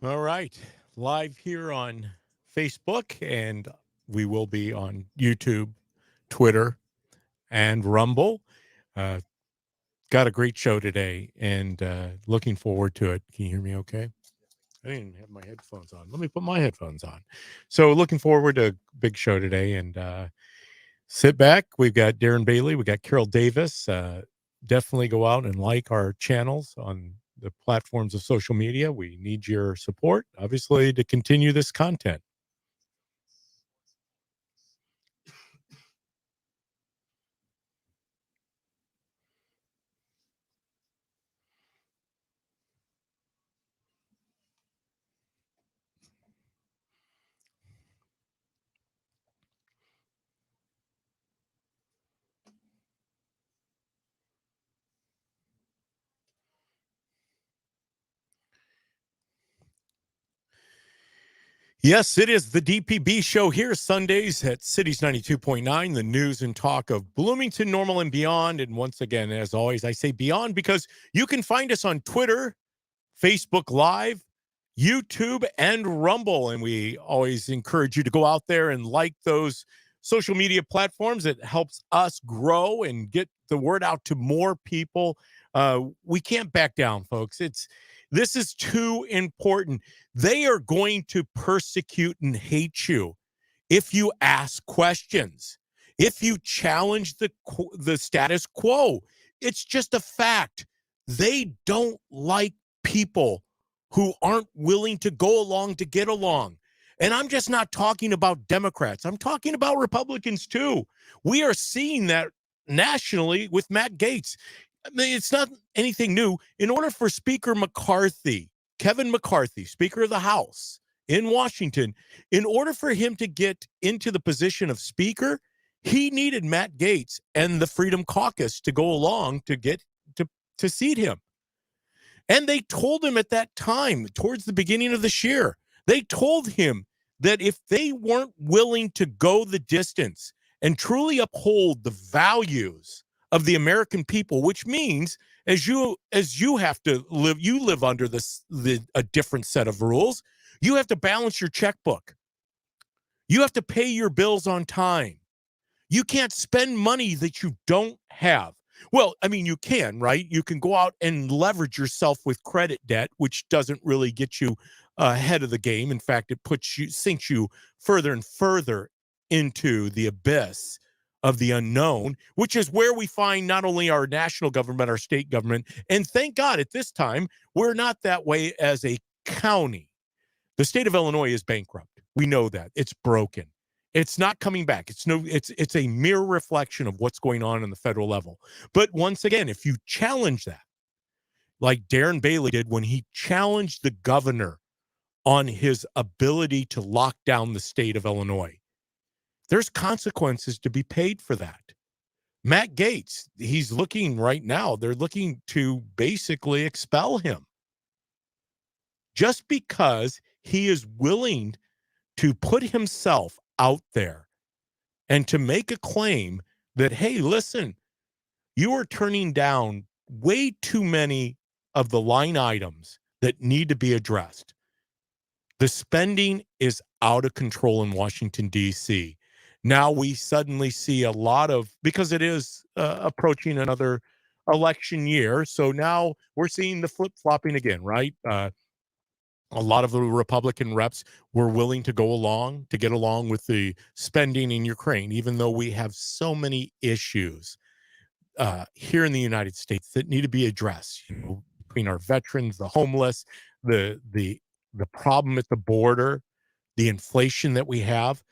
All right. Live here on Facebook, and we will be on YouTube, Twitter, and Rumble. Uh, got a great show today, and looking forward to it. Can you hear me okay? I didn't even have my headphones on. Let me put my headphones on. So, looking forward to a big show today, and sit back. We've got Darren Bailey. We got Carol Davis. Definitely go out and like our channels on the platforms of social media. We need your support, obviously, to continue this content. Yes, it is the DPB show here Sundays at Cities 92.9, the news and talk of Bloomington, Normal, and beyond. And once again, as always, I say beyond because you can find us on Twitter, Facebook Live, YouTube, and Rumble. And we always encourage you to go out there and like those social media platforms. It helps us grow and get the word out to more people. We can't back down, folks. This is too important. They are going to persecute and hate you if you ask questions, if you challenge the status quo. It's just a fact. They don't like people who aren't willing to go along to get along. And I'm just not talking about Democrats. I'm talking about Republicans too. We are seeing that nationally with Matt Gaetz. I mean, it's not anything new. In order for Speaker McCarthy, Kevin McCarthy, Speaker of the House in Washington, in order for him to get into the position of Speaker, he needed Matt Gaetz and the Freedom Caucus to go along to get to seat him. And they told him at that time, towards the beginning of this year, they told him that if they weren't willing to go the distance and truly uphold the values of the American people, which means as you have to live, you live under a different set of rules. You have to balance your checkbook. You have to pay your bills on time. You can't spend money that you don't have. Well, I mean, you can, right? You can go out and leverage yourself with credit debt, which doesn't really get you ahead of the game. In fact, it sinks you further and further into the abyss of the unknown, which is where we find not only our national government, our state government, and thank God at this time, we're not that way as a county. The state of Illinois is bankrupt. We know that. It's broken. It's not coming back. It's a mere reflection of what's going on the federal level. But once again, if you challenge that, like Darren Bailey did when he challenged the governor on his ability to lock down the state of Illinois, there's consequences to be paid for that. Matt Gaetz, he's looking right now, they're looking to basically expel him just because he is willing to put himself out there and to make a claim that, hey, listen, you are turning down way too many of the line items that need to be addressed. The spending is out of control in Washington, D.C. Now we suddenly see a lot of, because it is approaching another election year. So now we're seeing the flip-flopping again, right? A lot of the Republican reps were willing to go along to get along with the spending in Ukraine, even though we have so many issues here in the United States that need to be addressed. You know, between our veterans, the homeless, the problem at the border, the inflation that we have.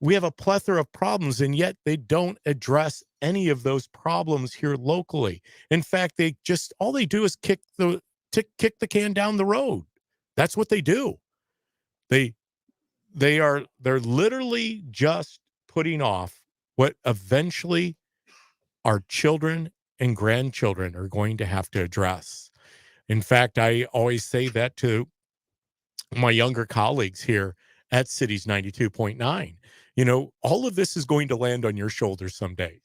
We have a plethora of problems, and yet they don't address any of those problems here locally. In fact, they just all they do is kick the can down the road. That's what they do. They they're literally just putting off what eventually our children and grandchildren are going to have to address. In fact, I always say that to my younger colleagues here at Cities 92.9. You know, all of this is going to land on your shoulders someday.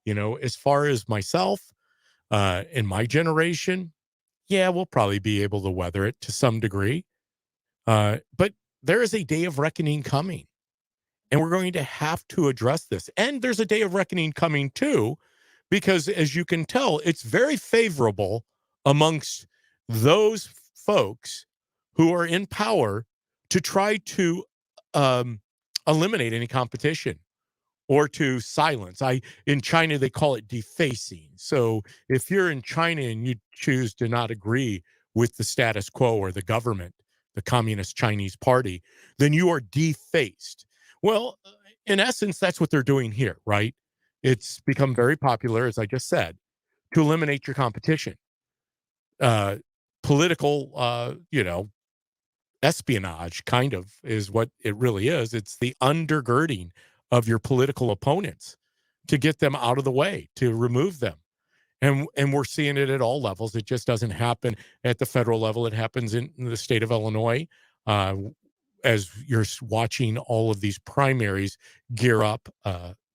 You know, as far as myself, in my generation, yeah, we'll probably be able to weather it to some degree. But there is a day of reckoning coming, and we're going to have to address this. And there's a day of reckoning coming too, because as you can tell, it's very favorable amongst those folks who are in power to try to um, eliminate any competition or to silence. In China they call it defacing. So if you're in China and you choose to not agree with the status quo or the government, the Communist Chinese Party, then you are defaced. Well, in essence, that's what they're doing here, right? It's become very popular, as I just said, to eliminate your competition. Uh, Political, espionage kind of is what it really is. It's the undergirding of your political opponents to get them out of the way, to remove them. And we're seeing it at all levels. It just doesn't happen at the federal level. It happens in the state of Illinois. Uh, as you're watching all of these primaries gear up,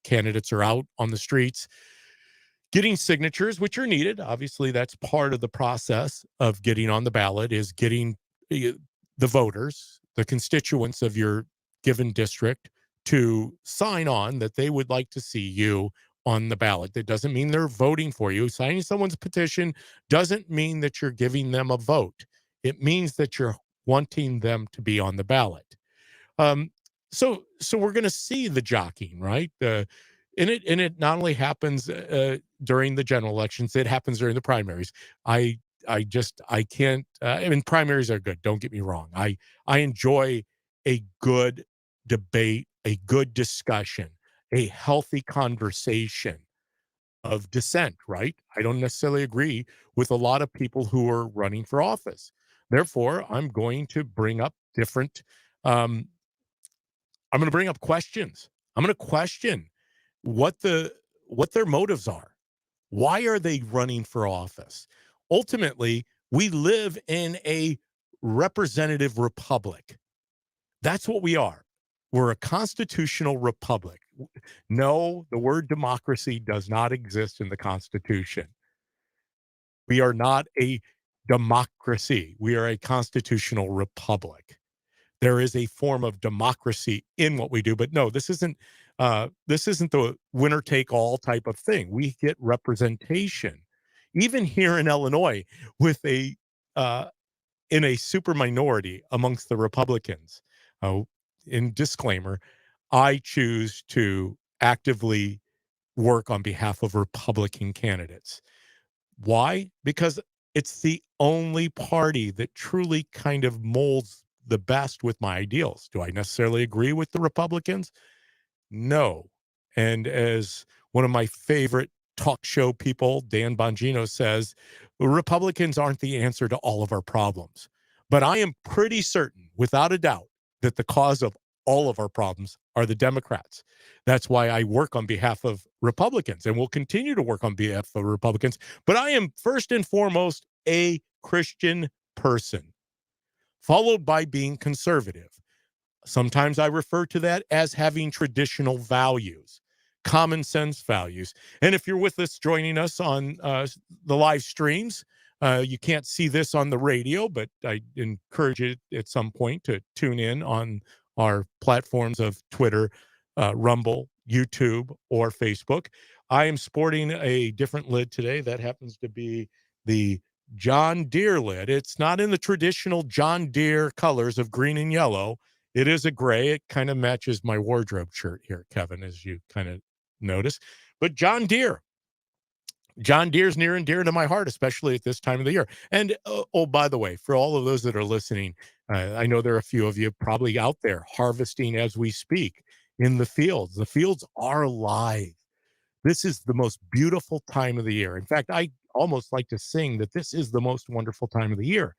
candidates are out on the streets getting signatures, which are needed. Obviously, that's part of the process of getting on the ballot, is getting the voters, the constituents of your given district, to sign on that they would like to see you on the ballot. That doesn't mean they're voting for you. Signing someone's petition doesn't mean that you're giving them a vote. It means that you're wanting them to be on the ballot. Um, so we're going to see the jockeying, right? And it not only happens during the general elections, it happens during the primaries. I I can't. I mean, primaries are good. Don't get me wrong. I enjoy a good debate, a good discussion, a healthy conversation of dissent. Right? I don't necessarily agree with a lot of people who are running for office. Therefore, Um, I'm going to bring up questions. I'm going to question what what their motives are. Why are they running for office? Ultimately, we live in a representative republic. That's what we are. We're a constitutional republic. No, the word democracy does not exist in the Constitution. We are not a democracy. We are a constitutional republic. There is a form of democracy in what we do, but no, this isn't the winner take all type of thing. We get representation even here in Illinois with a uh, in a super minority amongst the Republicans. uh, in disclaimer, I choose to actively work on behalf of Republican candidates. Why? Because it's the only party that truly kind of molds the best with my ideals. Do I necessarily agree with the Republicans? No. And as one of my favorite talk show people, Dan Bongino, says, Republicans aren't the answer to all of our problems. But I am pretty certain, without a doubt, that the cause of all of our problems are the Democrats. That's why I work on behalf of Republicans and will continue to work on behalf of Republicans. But I am first and foremost a Christian person, followed by being conservative. Sometimes I refer to that as having traditional values, common sense values. And if you're with us, joining us on the live streams, you can't see this on the radio, but I encourage you at some point to tune in on our platforms of Twitter, Rumble, YouTube, or Facebook. I am sporting a different lid today. That happens to be the John Deere lid. It's not in the traditional John Deere colors of green and yellow. It is a gray. It kind of matches my wardrobe shirt here, Kevin, as you kind of notice. But John Deere's near and dear to my heart, especially at this time of the year. And oh, by the way, for all of those that are listening, I know there are a few of you probably out there harvesting as we speak in the fields. The fields are alive. This is the most beautiful time of the year. In fact, I almost like to sing that this is the most wonderful time of the year.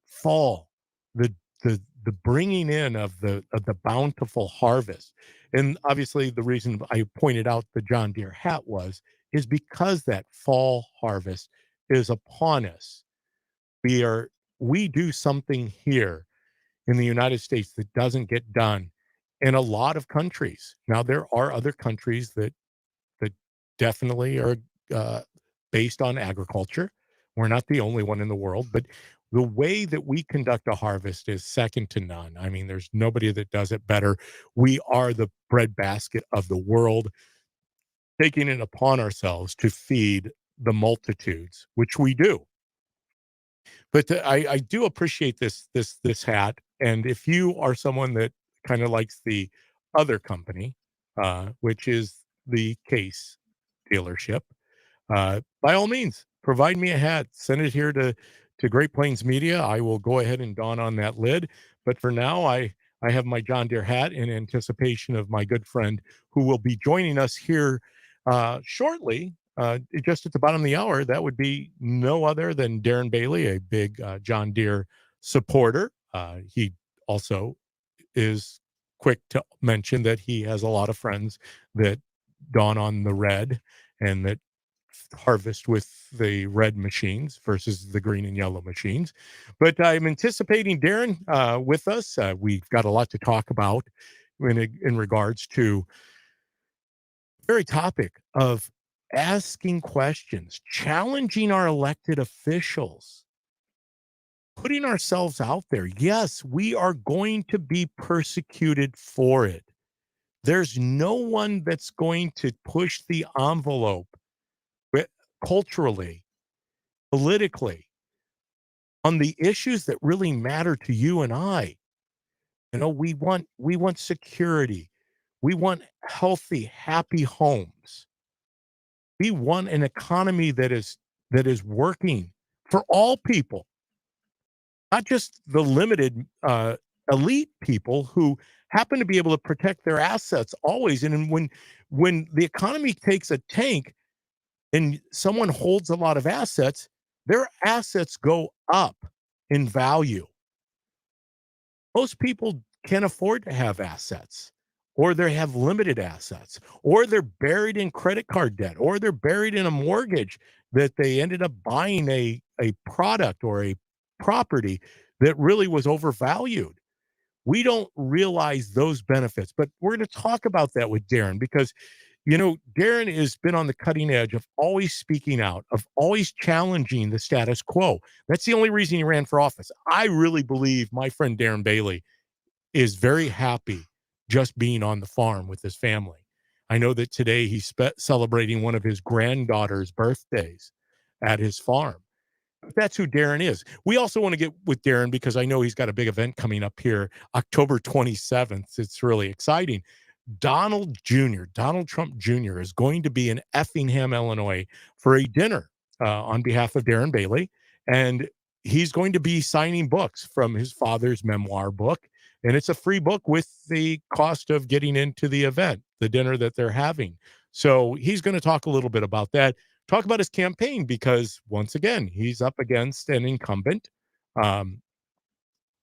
Fall, the the bringing in of the bountiful harvest. And obviously the reason I pointed out the John Deere hat is because that fall harvest is upon us. We are we do something here in the United States that doesn't get done in a lot of countries. Now there are other countries that definitely are uh, based on agriculture. We're not the only one in the world, but The way that we conduct a harvest is second to none. I mean, there's nobody that does it better. We are the breadbasket of the world, taking it upon ourselves to feed the multitudes, which we do. But I do appreciate this hat, and if you are someone that kind of likes the other company, which is the Case dealership, by all means, provide me a hat. Send it here to Great Plains Media. I will go ahead and don on that lid. But for now, I have my John Deere hat in anticipation of my good friend who will be joining us here shortly. Just at the bottom of the hour, that would be no other than Darren Bailey, a big John Deere supporter. He also is quick to mention that he has a lot of friends that dawn on the red and that harvest with the red machines versus the green and yellow machines. But I'm anticipating Darren with us. We've got a lot to talk about in regards to the very topic of asking questions, challenging our elected officials, putting ourselves out there. Yes, we are going to be persecuted for it. There's no one that's going to push the envelope culturally, politically, on the issues that really matter to you and I. You know, we want security. We want healthy, happy homes. We want an economy that is working for all people, not just the limited elite people who happen to be able to protect their assets always. And when the economy takes a tank and someone holds a lot of assets, their assets go up in value. Most people can't afford to have assets, or they have limited assets, or they're buried in credit card debt, or they're buried in a mortgage that they ended up buying a product or a property that really was overvalued. We don't realize those benefits, but we're going to talk about that with Darren because, you know, Darren has been on the cutting edge of always speaking out, of always challenging the status quo. That's the only reason he ran for office. I really believe my friend Darren Bailey is very happy just being on the farm with his family. I know that today he's celebrating one of his granddaughter's birthdays at his farm. That's who Darren is. We also want to get with Darren because I know he's got a big event coming up here, October 27th. It's really exciting. Donald Trump Jr. is going to be in Effingham, Illinois for a dinner on behalf of Darren Bailey. And he's going to be signing books from his father's memoir book. And it's a free book with the cost of getting into the event, the dinner that they're having. So he's going to talk a little bit about that, talk about his campaign, because once again, he's up against an incumbent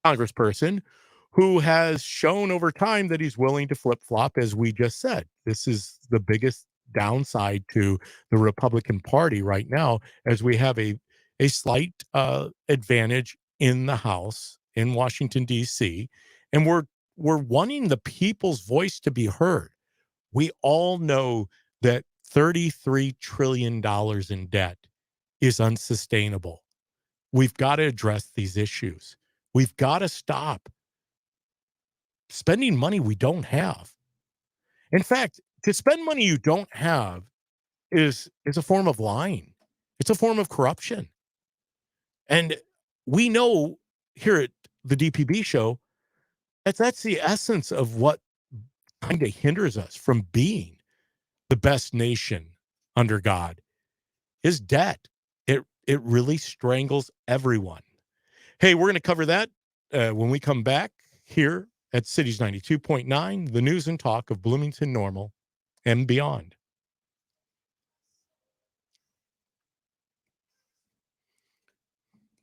congressperson who has shown over time that he's willing to flip-flop, as we just said. This is the biggest downside to the Republican Party right now, as we have a slight advantage in the House in Washington, D.C., and we're wanting the people's voice to be heard. We all know that $33 trillion in debt is unsustainable. We've got to address these issues. We've got to stop spending money we don't have. In fact, to spend money you don't have is a form of lying. It's a form of corruption. And we know here at the DPB show that's the essence of what kind of hinders us from being the best nation under God is debt. It really strangles everyone. Hey, we're going to cover that when we come back here at Cities 92.9, the news and talk of Bloomington Normal and beyond.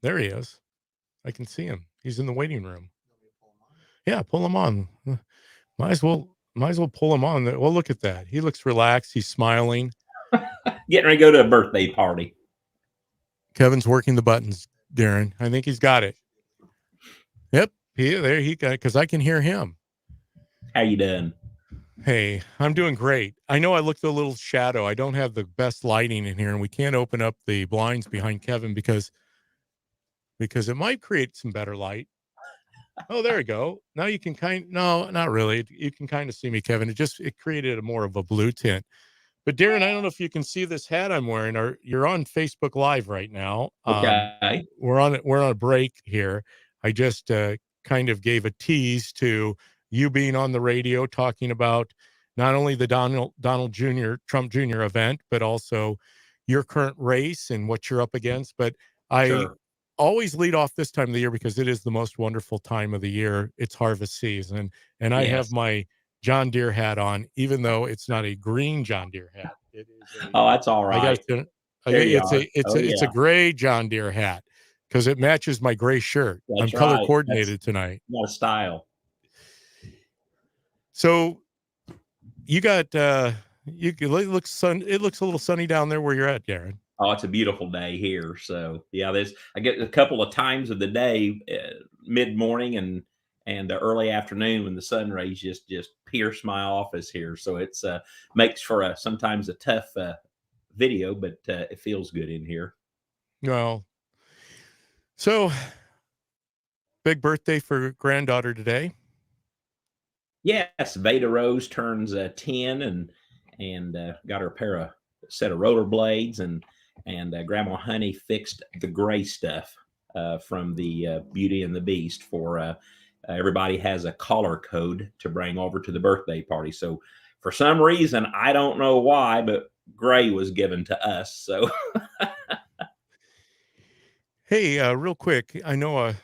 There he is. I can see him. He's in the waiting room. Yeah, pull him on. Might as well pull him on. Well, look at that. He looks relaxed. He's smiling. Getting ready to go to a birthday party. Kevin's working the buttons, Darren. I think he's got it. Yep. There he got it, because I can hear him. How you doing? Hey, I'm doing great. I know I looked a little shadow. I don't have the best lighting in here, and we can't open up the blinds behind Kevin because because it might create some better light. Oh, there we go. Now you can no, not really. You can kind of see me, Kevin. It created a more of a blue tint. But Darren, I don't know if you can see this hat I'm wearing. Or you're on Facebook Live right now. Okay. We're on a break here. I just kind of gave a tease to you being on the radio talking about not only the Donald Jr. Trump Jr. event, but also your current race and what you're up against. But I Sure. always lead off this time of the year because it is the most wonderful time of the year. It's harvest season, and I have Yes. my John Deere hat on, even though it's not a green John Deere hat. It is a Oh, that's all I got right. to There you it's are. a it's Oh, a it's a yeah. gray John Deere hat because it matches my gray shirt. I'm That's color right. That's coordinated tonight. not a style. So you got it looks a little sunny down there where you're at, Darren. Oh, it's a beautiful day here. So yeah, I get a couple of times of the day, mid morning and the early afternoon when the sun rays just pierce my office here. So it's makes for sometimes a tough video, but it feels good in here. Well, so big birthday for granddaughter today. Yes, Veda Rose turns 10 and got her a set of rollerblades and Grandma Honey fixed the gray stuff from the Beauty and the Beast for everybody has a color code to bring over to the birthday party. So for some reason, I don't know why, but gray was given to us. So Hey, real quick, I know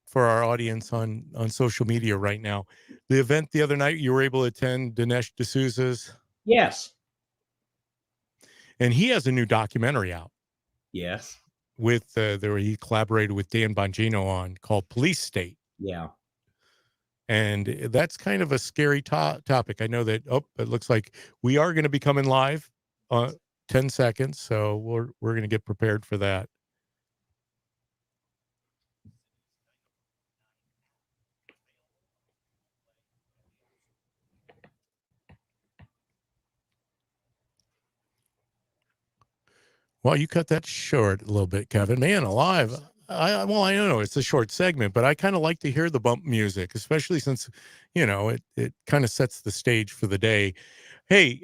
for our audience on social media right now, the event the other night you were able to attend, Dinesh D'Souza's, yes, and he has a new documentary out yes, with there he collaborated with Dan Bongino on called Police State. yeah. And that's kind of a scary topic. I know that. Oh, it looks like we are going to be coming live 10 seconds, so we're going to get prepared for that. Well, you cut that short a little bit, Kevin. Man alive. I don't know. It's a short segment, but I kind of like to hear the bump music, especially since, it kind of sets the stage for the day. Hey,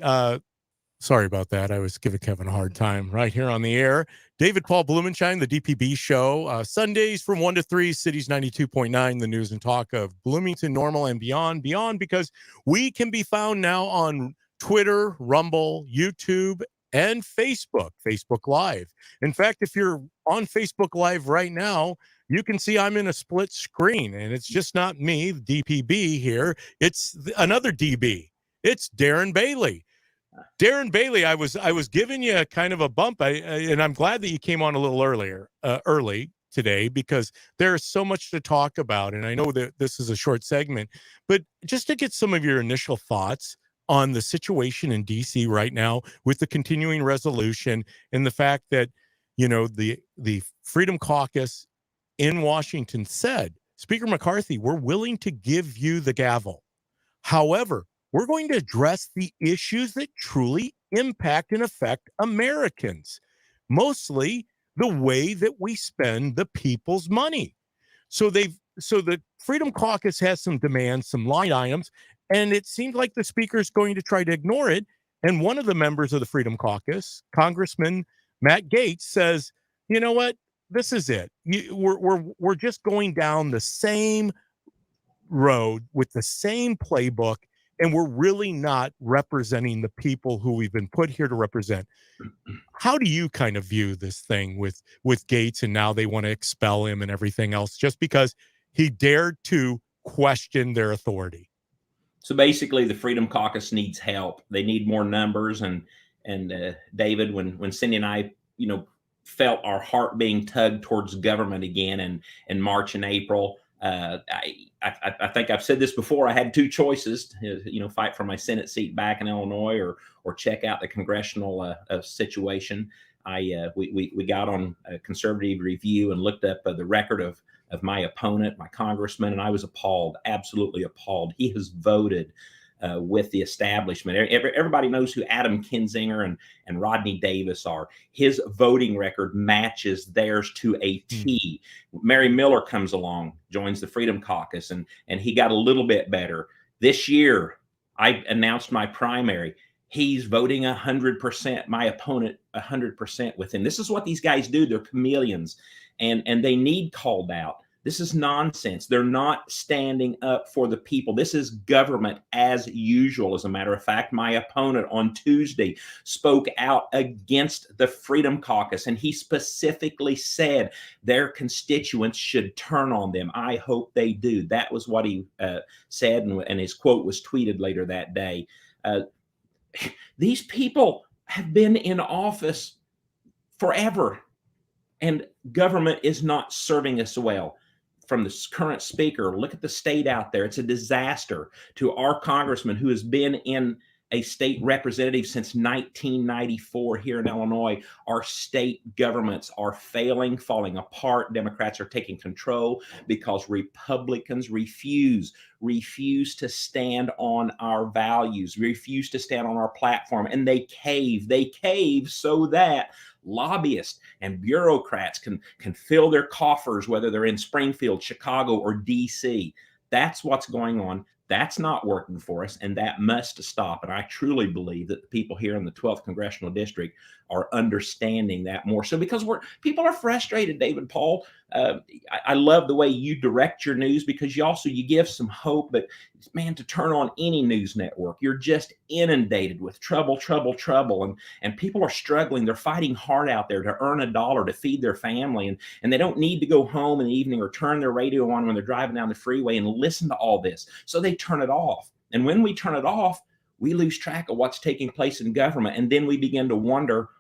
sorry about that. I was giving Kevin a hard time right here on the air. David Paul Blumenshine, the DPB show, Sundays from 1 to 3, Cities 92.9, the news and talk of Bloomington, Normal, and beyond, because we can be found now on Twitter, Rumble, YouTube, and Facebook Live. In fact, if you're on Facebook Live right now, you can see I'm in a split screen, and it's just not me, DPB here. It's another DB. It's Darren Bailey. Darren Bailey, I was giving you kind of a bump, and I'm glad that you came on a little early today, because there's so much to talk about, and I know that this is a short segment, but just to get some of your initial thoughts on the situation in D.C. right now with the continuing resolution and the fact that, the Freedom Caucus in Washington said, Speaker McCarthy, we're willing to give you the gavel. However, we're going to address the issues that truly impact and affect Americans, mostly the way that we spend the people's money. So the Freedom Caucus has some demands, some line items, and it seems like the speaker is going to try to ignore it. And one of the members of the Freedom Caucus, Congressman Matt Gaetz, says, "You know what? This is it. We're just going down the same road with the same playbook, and we're really not representing the people who we've been put here to represent." How do you kind of view this thing with Gaetz, and now they want to expel him and everything else just because he dared to question their authority? So basically, the Freedom Caucus needs help. They need more numbers. And David, when Cindy and I, felt our heart being tugged towards government again in March and April, I think I've said this before. I had two choices: fight for my Senate seat back in Illinois, or check out the congressional situation. We got on a conservative review and looked up the record of my opponent, my congressman, and I was appalled, absolutely appalled. He has voted with the establishment. Everybody knows who Adam Kinzinger and Rodney Davis are. His voting record matches theirs to a T. Mary Miller comes along, joins the Freedom Caucus, and he got a little bit better. This year, I announced my primary. He's voting 100%, my opponent 100% with him. This is what these guys do. They're chameleons, and they need called out. This is nonsense. They're not standing up for the people. This is government as usual. As a matter of fact, my opponent on Tuesday spoke out against the Freedom Caucus, and he specifically said their constituents should turn on them. I hope they do. That was what he said, and his quote was tweeted later that day. These people have been in office forever, and government is not serving us well. From the current speaker, look at the state out there. It's a disaster. To our congressman who has been in a state representative since 1994 here in Illinois, our state governments are failing, falling apart. Democrats are taking control because Republicans refuse to stand on our values, refuse to stand on our platform, and they cave. They cave so that lobbyists and bureaucrats can fill their coffers, whether they're in Springfield, Chicago, or DC. That's what's going on. That's not working for us, and that must stop. And I truly believe that the people here in the 12th Congressional District are understanding that more so, because people are frustrated, David Paul. I love the way you direct your news, because you give some hope, but man, to turn on any news network, you're just inundated with trouble, and people are struggling. They're fighting hard out there to earn $1 to feed their family, and they don't need to go home in the evening or turn their radio on when they're driving down the freeway and listen to all this. So they turn it off. And when we turn it off, we lose track of what's taking place in government, and then we begin to wonder,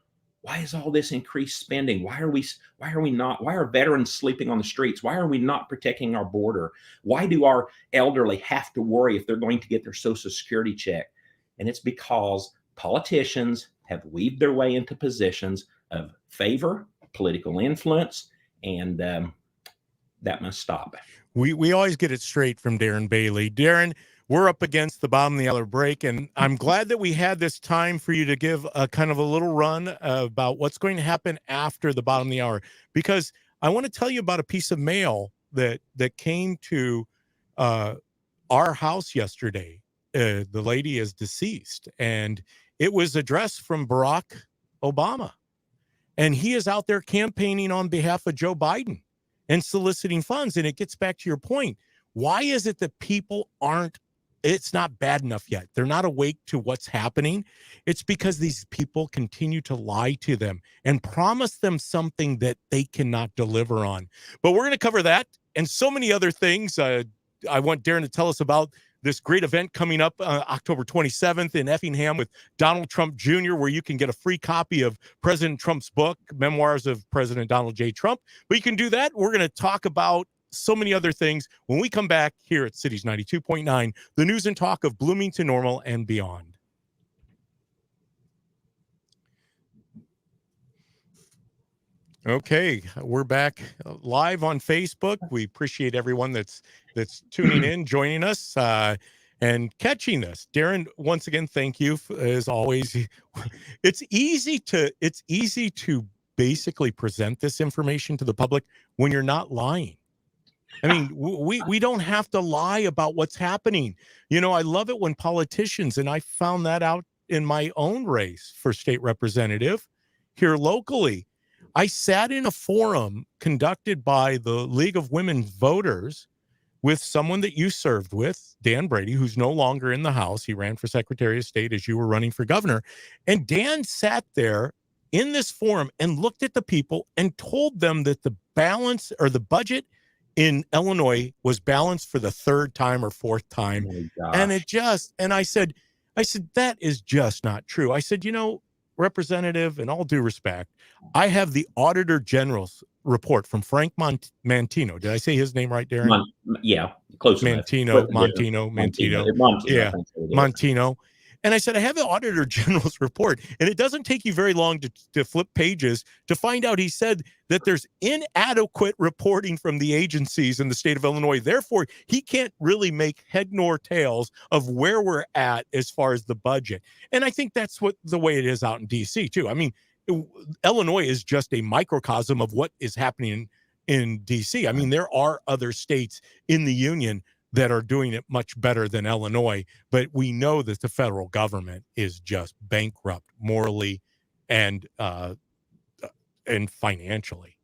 why is all this increased spending? Why are veterans sleeping on the streets? Why are we not protecting our border? Why do our elderly have to worry if they're going to get their Social Security check? And it's because politicians have weaved their way into positions of favor, political influence, and that must stop. We always get it straight from Darren Bailey. Darren, we're up against the bottom of the hour break, and I'm glad that we had this time for you to give a kind of a little run about what's going to happen after the bottom of the hour, because I want to tell you about a piece of mail that came to our house yesterday. The lady is deceased, and it was addressed from Barack Obama, and he is out there campaigning on behalf of Joe Biden and soliciting funds. And it gets back to your point. Why is it that people it's not bad enough yet? They're not awake to what's happening. It's because these people continue to lie to them and promise them something that they cannot deliver on. But we're going to cover that and so many other things. I want Darren to tell us about this great event coming up October 27th in Effingham with Donald Trump Jr., where you can get a free copy of President Trump's book, Memoirs of President Donald J. Trump. But you can do that. We're going to talk about so many other things when we come back here at Cities 92.9, the news and talk of Bloomington Normal and beyond. Okay, we're back live on Facebook. We appreciate everyone that's tuning in, joining us, and catching this. Darren, once again, thank you as always. It's easy to basically present this information to the public when you're not lying. I mean, we don't have to lie about what's happening. You know, I love it when politicians, and I found that out in my own race for state representative here locally. I sat in a forum conducted by the League of Women Voters with someone that you served with, Dan Brady, who's no longer in the House. He ran for Secretary of State as you were running for governor. And Dan sat there in this forum and looked at the people and told them that the balance or the budget in Illinois was balanced for the third time or fourth time. Oh, and I said, that is just not true. I said, Representative, in all due respect, I have the Auditor General's report from Frank Mantino. Did I say his name right, Darren? Yeah, close enough. Mantino. Yeah, Montino. And I said, I have the Auditor General's report, and it doesn't take you very long to flip pages to find out he said that there's inadequate reporting from the agencies in the state of Illinois. Therefore, he can't really make head nor tails of where we're at as far as the budget. And I think that's the way it is out in D.C. too. I mean, Illinois is just a microcosm of what is happening in D.C. I mean, there are other states in the union that are doing it much better than Illinois, but we know that the federal government is just bankrupt morally and financially.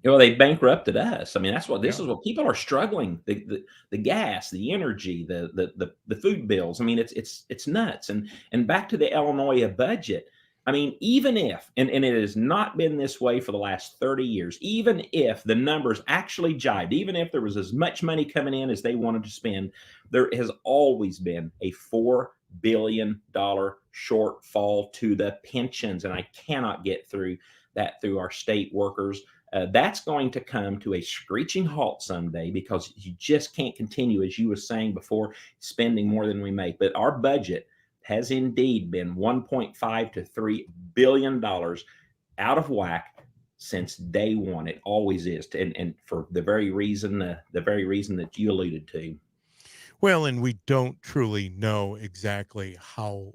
Well, they bankrupted us. I mean, this is what people are struggling. The gas, the energy, the food bills. I mean, it's nuts. And back to the Illinois budget. I mean, even if, and it has not been this way for the last 30 years, even if the numbers actually jived, even if there was as much money coming in as they wanted to spend, there has always been a $4 billion shortfall to the pensions. And I cannot get through that through our state workers. That's going to come to a screeching halt someday, because you just can't continue, as you were saying before, spending more than we make. But our budget has indeed been $1.5 to $3 billion out of whack since day one. It always is, and for the very reason that you alluded to. Well, and we don't truly know exactly how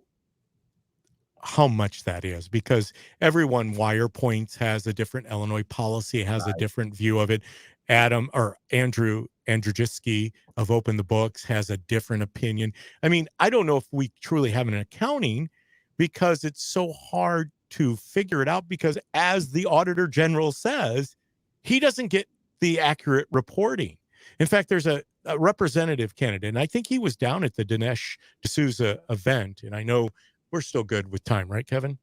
much that is, because everyone wire points has a different Illinois policy, has a different view of it. Andrew Andrzejewski of Open the Books has a different opinion. I mean, I don't know if we truly have an accounting, because it's so hard to figure it out, because as the Auditor General says, he doesn't get the accurate reporting. In fact, there's a representative candidate, and I think he was down at the Dinesh D'Souza event, and I know we're still good with time, right, Kevin?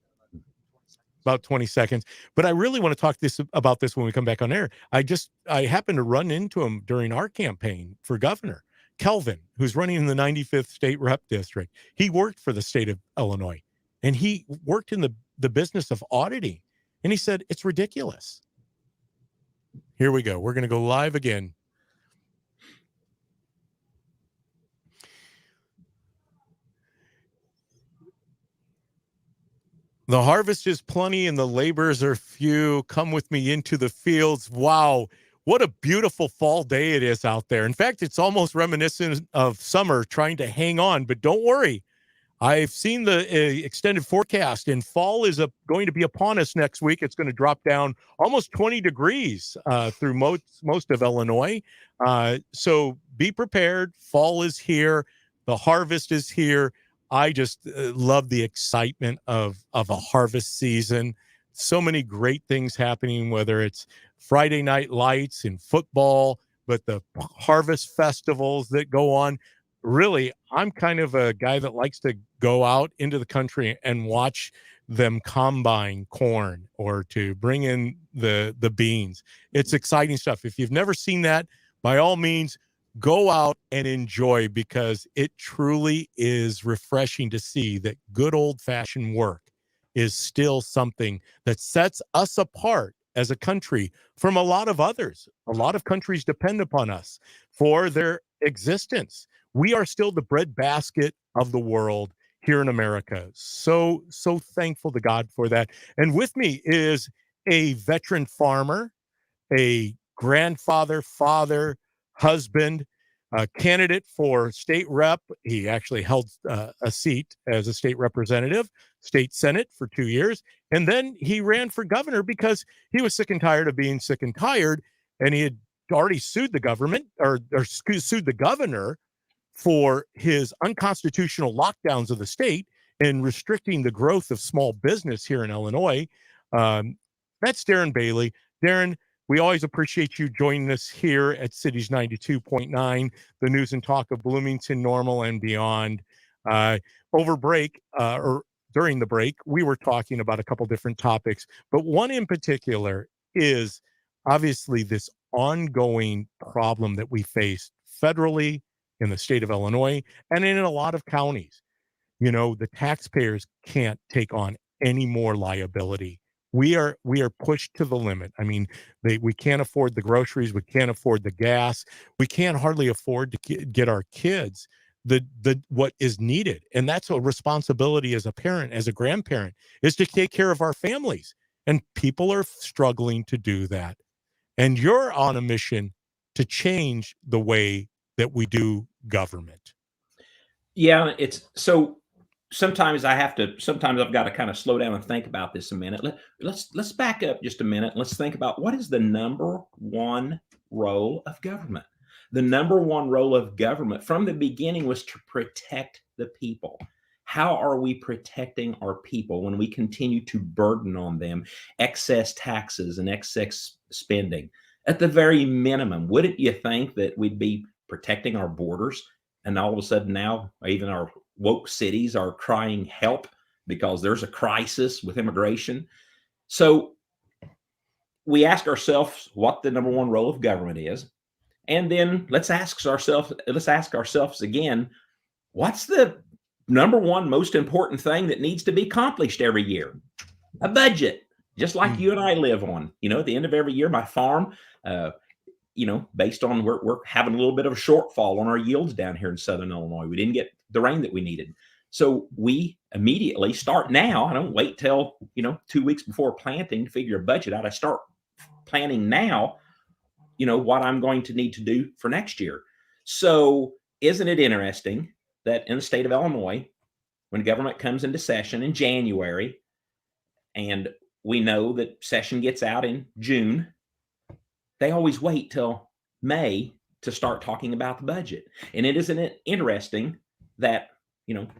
About 20 seconds. But I really want to talk about this when we come back on air. I happened to run into him during our campaign for governor, Kelvin, who's running in the 95th state rep district. He worked for the state of Illinois, and he worked in the business of auditing. And he said, it's ridiculous. Here we go. We're going to go live again. The harvest is plenty and the labors are few. Come with me into the fields. Wow, what a beautiful fall day it is out there. In fact, it's almost reminiscent of summer, trying to hang on. But don't worry, I've seen the extended forecast, and fall is going to be upon us next week. It's going to drop down almost 20 degrees through most of Illinois. So be prepared. Fall is here. The harvest is here. I just love the excitement of a harvest season. So many great things happening, whether it's Friday night lights and football, but the harvest festivals that go on. Really, I'm kind of a guy that likes to go out into the country and watch them combine corn, or to bring in the beans. It's exciting stuff. If you've never seen that, by all means, go out and enjoy, because it truly is refreshing to see that good old-fashioned work is still something that sets us apart as a country from a lot of others. A lot of countries depend upon us for their existence. We are still the breadbasket of the world here in America. So thankful to God for that. And with me is a veteran farmer, a grandfather, father, husband, a candidate for state rep. He actually held a seat as a state representative, state senate for 2 years. And then he ran for governor because he was sick and tired of being sick and tired. And he had already sued the government or sued the governor for his unconstitutional lockdowns of the state and restricting the growth of small business here in Illinois. That's Darren Bailey. Darren, we always appreciate you joining us here at Cities 92.9, the news and talk of Bloomington, Normal, and beyond. Over break, or during the break, we were talking about a couple different topics, but one in particular is obviously this ongoing problem that we face federally in the state of Illinois and in a lot of counties. You know, the taxpayers can't take on any more liability. We are pushed to the limit. I mean, we can't afford the groceries. We can't afford the gas. We can't hardly afford to get our kids the what is needed. And that's a responsibility as a parent, as a grandparent, is to take care of our families. And people are struggling to do that. And you're on a mission to change the way that we do government. Yeah, it's so sometimes I've got to kind of slow down and think about this a minute. Let's back up just a minute. Let's think about what is the number one role of government. The number one role of government from the beginning was to protect the people. How are we protecting our people when we continue to burden on them excess taxes and excess spending? At the very minimum, wouldn't you think that we'd be protecting our borders? And all of a sudden now, even our woke cities are crying help because there's a crisis with immigration. So we ask ourselves what the number one role of government is. And then let's ask ourselves again, what's the number one most important thing that needs to be accomplished every year? A budget, just like you and I live on. At the end of every year, my farm, based on we're having a little bit of a shortfall on our yields down here in Southern Illinois. We didn't get the rain that we needed. So we immediately start now. I don't wait till, 2 weeks before planting to figure a budget out. I start planning now, what I'm going to need to do for next year. So isn't it interesting that in the state of Illinois, when government comes into session in January, and we know that session gets out in June, they always wait till May to start talking about the budget. And isn't it interesting that,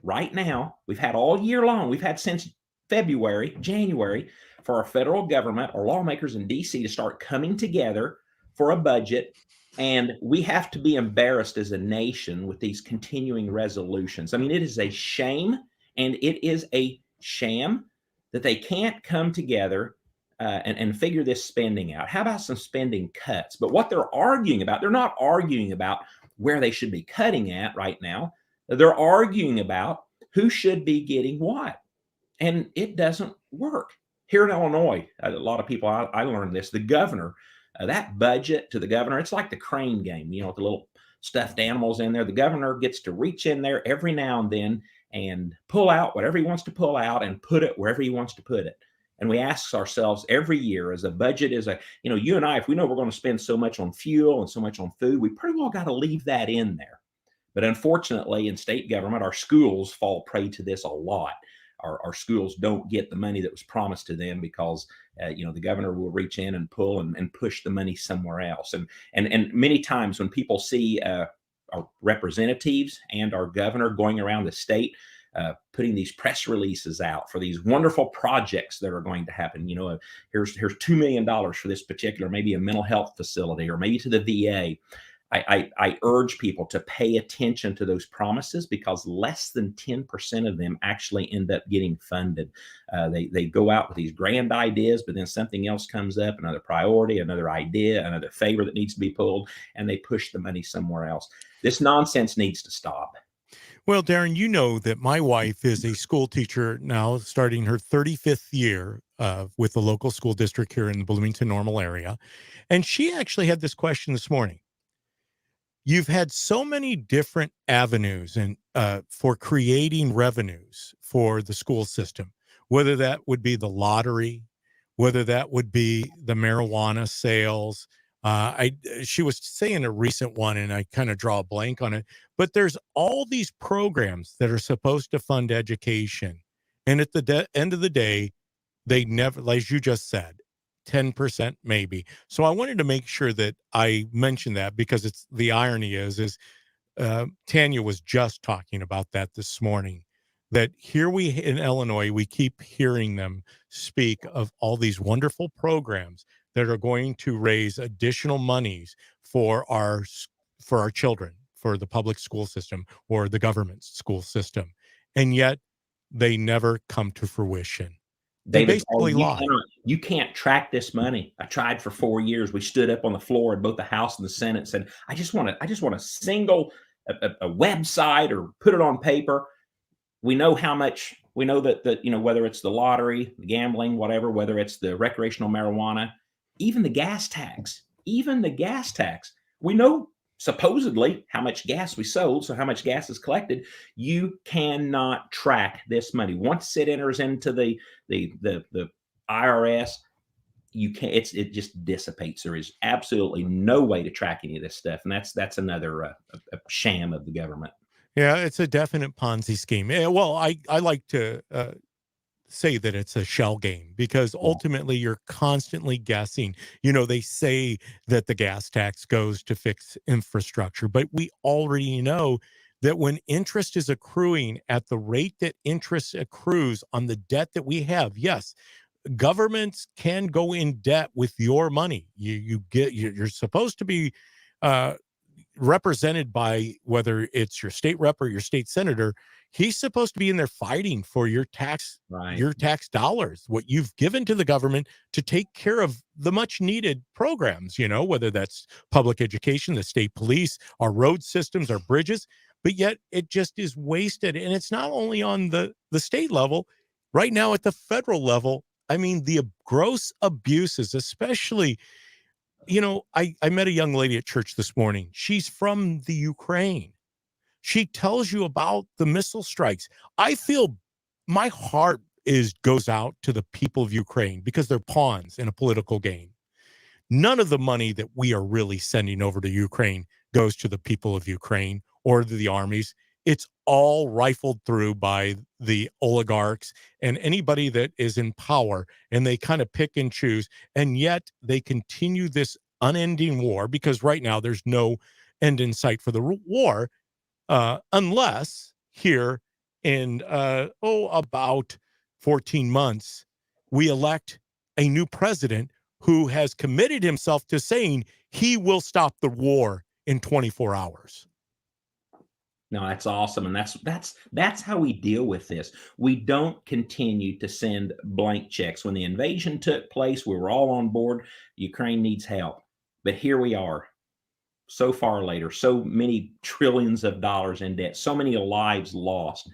right now, we've had all year long, we've had since February, January, for our federal government, our lawmakers in DC to start coming together for a budget. And we have to be embarrassed as a nation with these continuing resolutions. I mean, it is a shame and it is a sham that they can't come together and figure this spending out. How about some spending cuts? But what they're arguing about, they're not arguing about where they should be cutting at right now. They're arguing about who should be getting what. And it doesn't work. Here in Illinois, a lot of people, I learned this, the governor, that budget to the governor, it's like the crane game, with the little stuffed animals in there. The governor gets to reach in there every now and then and pull out whatever he wants to pull out and put it wherever he wants to put it. And we ask ourselves every year, as a budget is you and I, if we know we're going to spend so much on fuel and so much on food, we pretty well got to leave that in there. But unfortunately, in state government, our schools fall prey to this a lot. Our schools don't get the money that was promised to them because, the governor will reach in and pull and push the money somewhere else. And many times when people see our representatives and our governor going around the state, putting these press releases out for these wonderful projects that are going to happen. Here's $2 million for this particular, maybe a mental health facility or maybe to the VA. I urge people to pay attention to those promises because less than 10% of them actually end up getting funded. They go out with these grand ideas, but then something else comes up, another priority, another idea, another favor that needs to be pulled, and they push the money somewhere else. This nonsense needs to stop. Well, Darren, you know that my wife is a school teacher now, starting her 35th year with the local school district here in the Bloomington Normal area. And she actually had this question this morning. You've had so many different avenues and for creating revenues for the school system, whether that would be the lottery, whether that would be the marijuana sales. She was saying a recent one, and I kind of draw a blank on it. But there's all these programs that are supposed to fund education, and at the end of the day, they never, like you just said, 10% maybe. So I wanted to make sure that I mentioned that because it's the irony is Tanya was just talking about that this morning, that here we in Illinois, we keep hearing them speak of all these wonderful programs that are going to raise additional monies for our children, for the public school system or the government school system. And yet they never come to fruition. They basically lie. You can't track this money. I tried for 4 years. We stood up on the floor in both the House and the Senate and said, I just want a single a website or put it on paper. We know how much, we know that whether it's the lottery, the gambling, whatever, whether it's the recreational marijuana, even the gas tax, we know supposedly how much gas we sold, so how much gas is collected. You cannot track this money once it enters into the IRS. You can't. It just dissipates. There is absolutely no way to track any of this stuff, and that's another a sham of the government. Yeah, it's a definite Ponzi scheme. Well, I like to say that it's a shell game because Yeah. ultimately you're constantly guessing. They say that the gas tax goes to fix infrastructure, but we already know that when interest is accruing at the rate that interest accrues on the debt that we have, yes, governments can go in debt with your money. You're supposed to be uh, represented by, whether it's your state rep or your state senator. He's supposed to be in there fighting for your Right. tax dollars, what you've given to the government to take care of the much needed programs, whether that's public education, the state police, our road systems, our bridges. But yet it just is wasted. And it's not only on the state level, right now at the federal level. I mean, the gross abuses, especially, I met a young lady at church this morning. She's from the Ukraine. She tells you about the missile strikes. I feel my heart goes out to the people of Ukraine because they're pawns in a political game. None of the money that we are really sending over to Ukraine goes to the people of Ukraine or to the armies. It's all rifled through by the oligarchs and anybody that is in power, and they kind of pick and choose. And yet they continue this unending war because right now there's no end in sight for the war, unless here in about 14 months we elect a new president who has committed himself to saying he will stop the war in 24 hours. No, that's awesome, and that's how we deal with this. We don't continue to send blank checks. When the invasion took place, we were all on board. Ukraine needs help, but here we are, so far later, so many trillions of dollars in debt, so many lives lost.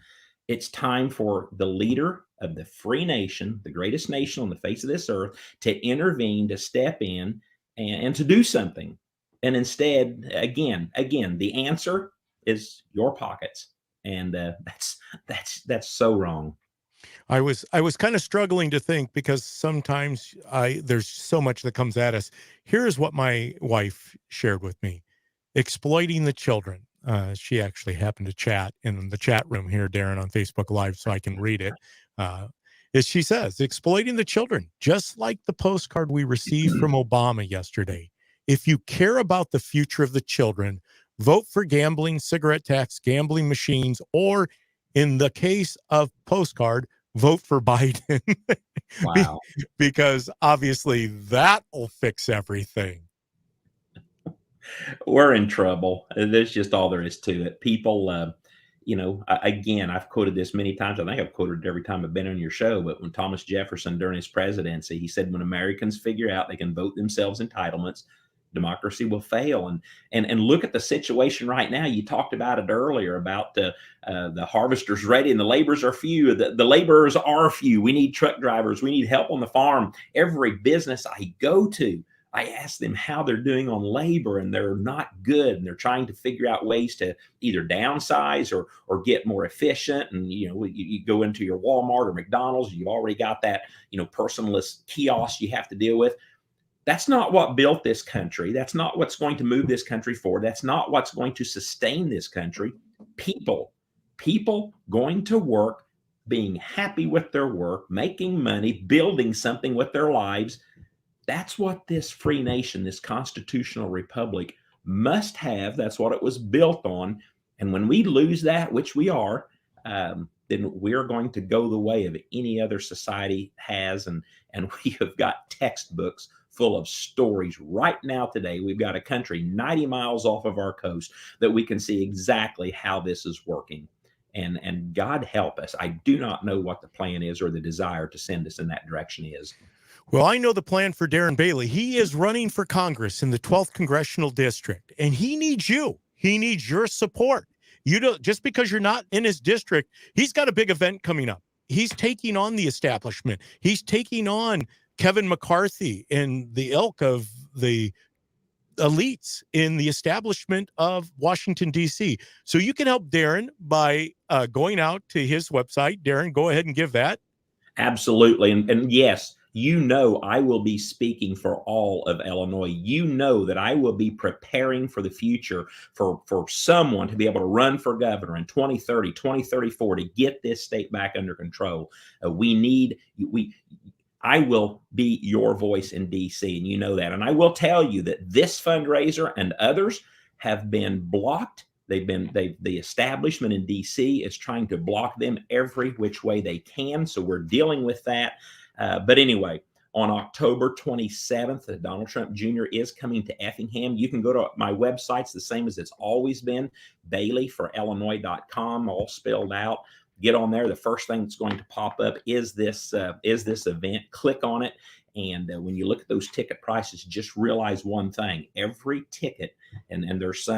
It's time for the leader of the free nation, the greatest nation on the face of this earth, to intervene, to step in, and to do something. And instead, again, the answer is your pockets, and that's so wrong. I was kind of struggling to think because sometimes there's so much that comes at us. Here's what my wife shared with me: exploiting the children. She actually happened to chat in the chat room here, Darren, on Facebook Live, so I can read it. As she says, exploiting the children, just like the postcard we received from Obama yesterday. If you care about the future of the children, vote for gambling, cigarette tax, gambling machines, or in the case of postcard, vote for Biden. Wow. Because obviously that will fix everything. We're in trouble. That's just all there is to it. People, again, I've quoted this many times. I think I've quoted it every time I've been on your show. But when Thomas Jefferson, during his presidency, he said, "When Americans figure out they can vote themselves entitlements, democracy will fail." And look at the situation right now. You talked about it earlier about the harvesters ready and the laborers are few. The laborers are few. We need truck drivers. We need help on the farm. Every business I go to, I ask them how they're doing on labor, and they're not good. And they're trying to figure out ways to either downsize or get more efficient. And you go into your Walmart or McDonald's, you've already got that personless kiosk you have to deal with. That's not what built this country. That's not what's going to move this country forward. That's not what's going to sustain this country. People going to work, being happy with their work, making money, building something with their lives. That's what this free nation, this constitutional republic must have. That's what it was built on. And when we lose that, which we are, then we're going to go the way of any other society has. And we have got textbooks full of stories right now today. We've got a country 90 miles off of our coast that we can see exactly how this is working. And God help us. I do not know what the plan is or the desire to send us in that direction is. Well, I know the plan for Darren Bailey. He is running for Congress in the 12th Congressional District, and he needs you. He needs your support. You don't, just because you're not in his district, he's got a big event coming up. He's taking on the establishment. He's taking on Kevin McCarthy and the ilk of the elites in the establishment of Washington, D.C. So you can help Darren by going out to his website. Darren, go ahead and give that. Absolutely. And yes, I will be speaking for all of Illinois. That I will be preparing for the future for someone to be able to run for governor in 2030, 2034 to get this state back under control. I will be your voice in DC, and you know that. And I will tell you that this fundraiser and others have been blocked. The establishment in DC is trying to block them every which way they can. So we're dealing with that. But anyway, on October 27th, Donald Trump Jr. is coming to Effingham. You can go to my website's the same as it's always been, BaileyForIllinois.com, all spelled out. Get on there. The first thing that's going to pop up is this event. Click on it. And when you look at those ticket prices, just realize one thing: every ticket, and there's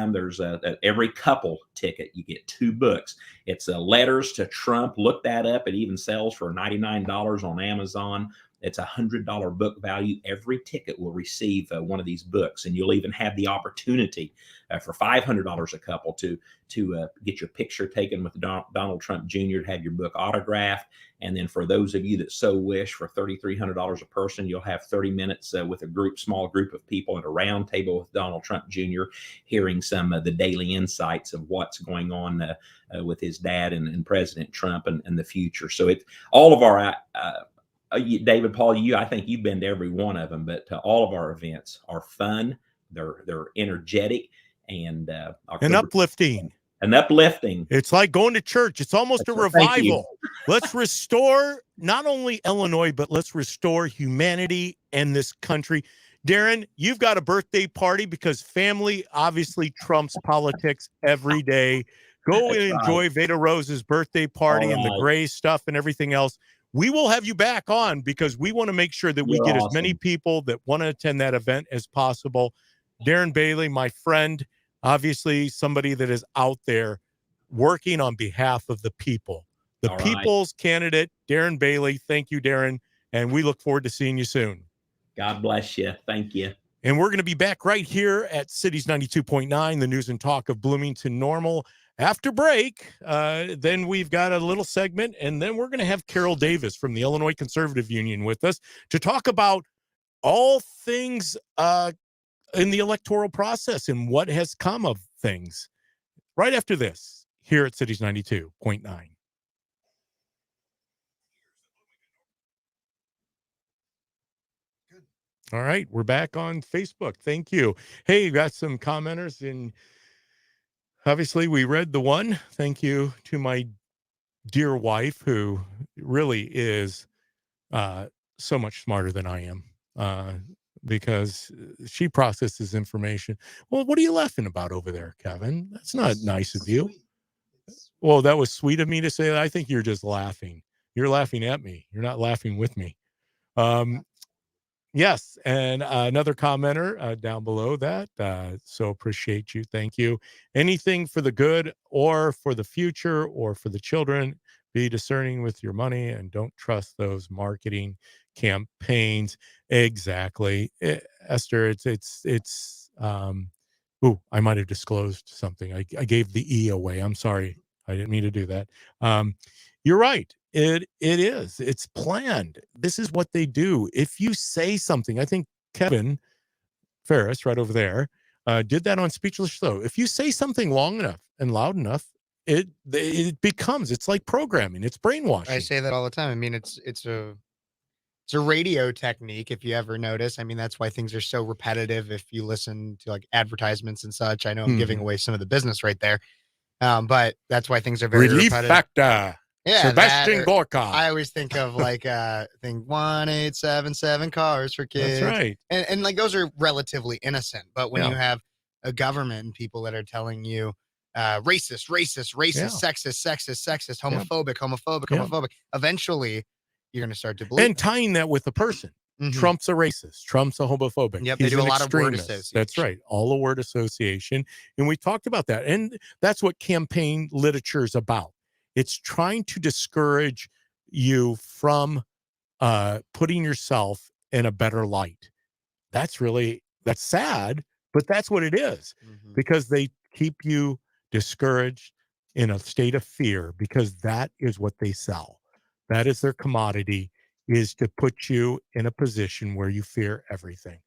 every couple ticket, you get 2 books. It's Letters to Trump. Look that up. It even sells for $99 on Amazon. It's a $100 book value. Every ticket will receive one of these books, and you'll even have the opportunity for $500 a couple to get your picture taken with Donald Trump Jr., to have your book autographed. And then for those of you that so wish, for $3,300 a person, you'll have 30 minutes with a small group of people at a round table with Donald Trump Jr., hearing some of the daily insights of what's going on with his dad and President Trump and the future. So it's all of our David, Paul, I think you've been to every one of them, but all of our events are fun. They're energetic and uplifting. And uplifting. It's like going to church. It's almost a revival. Let's restore not only Illinois, but let's restore humanity and this country. Darren, you've got a birthday party because family obviously trumps politics every day. Go and enjoy Veda Rose's birthday party and the gray stuff and everything else. We will have you back on because we want to make sure that we get as many people that want to attend that event as possible. Darren Bailey, my friend, obviously somebody that is out there working on behalf of the people. The people's candidate, Darren Bailey. Thank you, Darren. And we look forward to seeing you soon. God bless you. Thank you. And we're going to be back right here at Cities 92.9, the news and talk of Bloomington Normal. After break, then we've got a little segment, and then we're going to have Carol Davis from the Illinois Conservative Union with us to talk about all things in the electoral process and what has come of things. Right after this, here at Cities 92.9. All right, we're back on Facebook. Thank you. Hey, you got some commenters, and obviously we read the one. Thank you to my dear wife, who really is so much smarter than I am, because she processes information. Well, what are you laughing about over there, Kevin? That's not nice of you. Well, that was sweet of me to say that. I think you're just laughing. You're laughing at me. You're not laughing with me. Yes, and another commenter down below that. So appreciate you. Thank you. Anything for the good or for the future or for the children. Be discerning with your money and don't trust those marketing campaigns. Exactly, Esther. It's. I might have disclosed something. I gave the E away. I'm sorry. I didn't mean to do that. You're right. It is. It's planned. This is what they do. If you say something, I think Kevin Ferris right over there did that on Speechless Show. If you say something long enough and loud enough, it becomes. It's like programming. It's brainwashing. I say that all the time. I mean, it's a radio technique. If you ever notice, I mean, that's why things are so repetitive. If you listen to like advertisements and such, I know I'm giving away some of the business right there, but that's why things are very Relief repetitive. Factor. Yeah, Sebastian Gorka. I always think of like thing 1877 cars for kids. That's right. And like those are relatively innocent, but when Yeah. you have a government and people that are telling you racist, sexist, homophobic, eventually you're going to start to believe. And tying that with the person. Trump's a racist. Trump's a homophobic. Yep, He's they do a lot of word extremist. association. That's right. All a word association. And we talked about that. And that's what campaign literature is about. It's trying to discourage you from putting yourself in a better light. That's sad, But that's what it is, because they keep you discouraged in a state of fear, because that is what they sell. That is their commodity, is to put you in a position where you fear everything.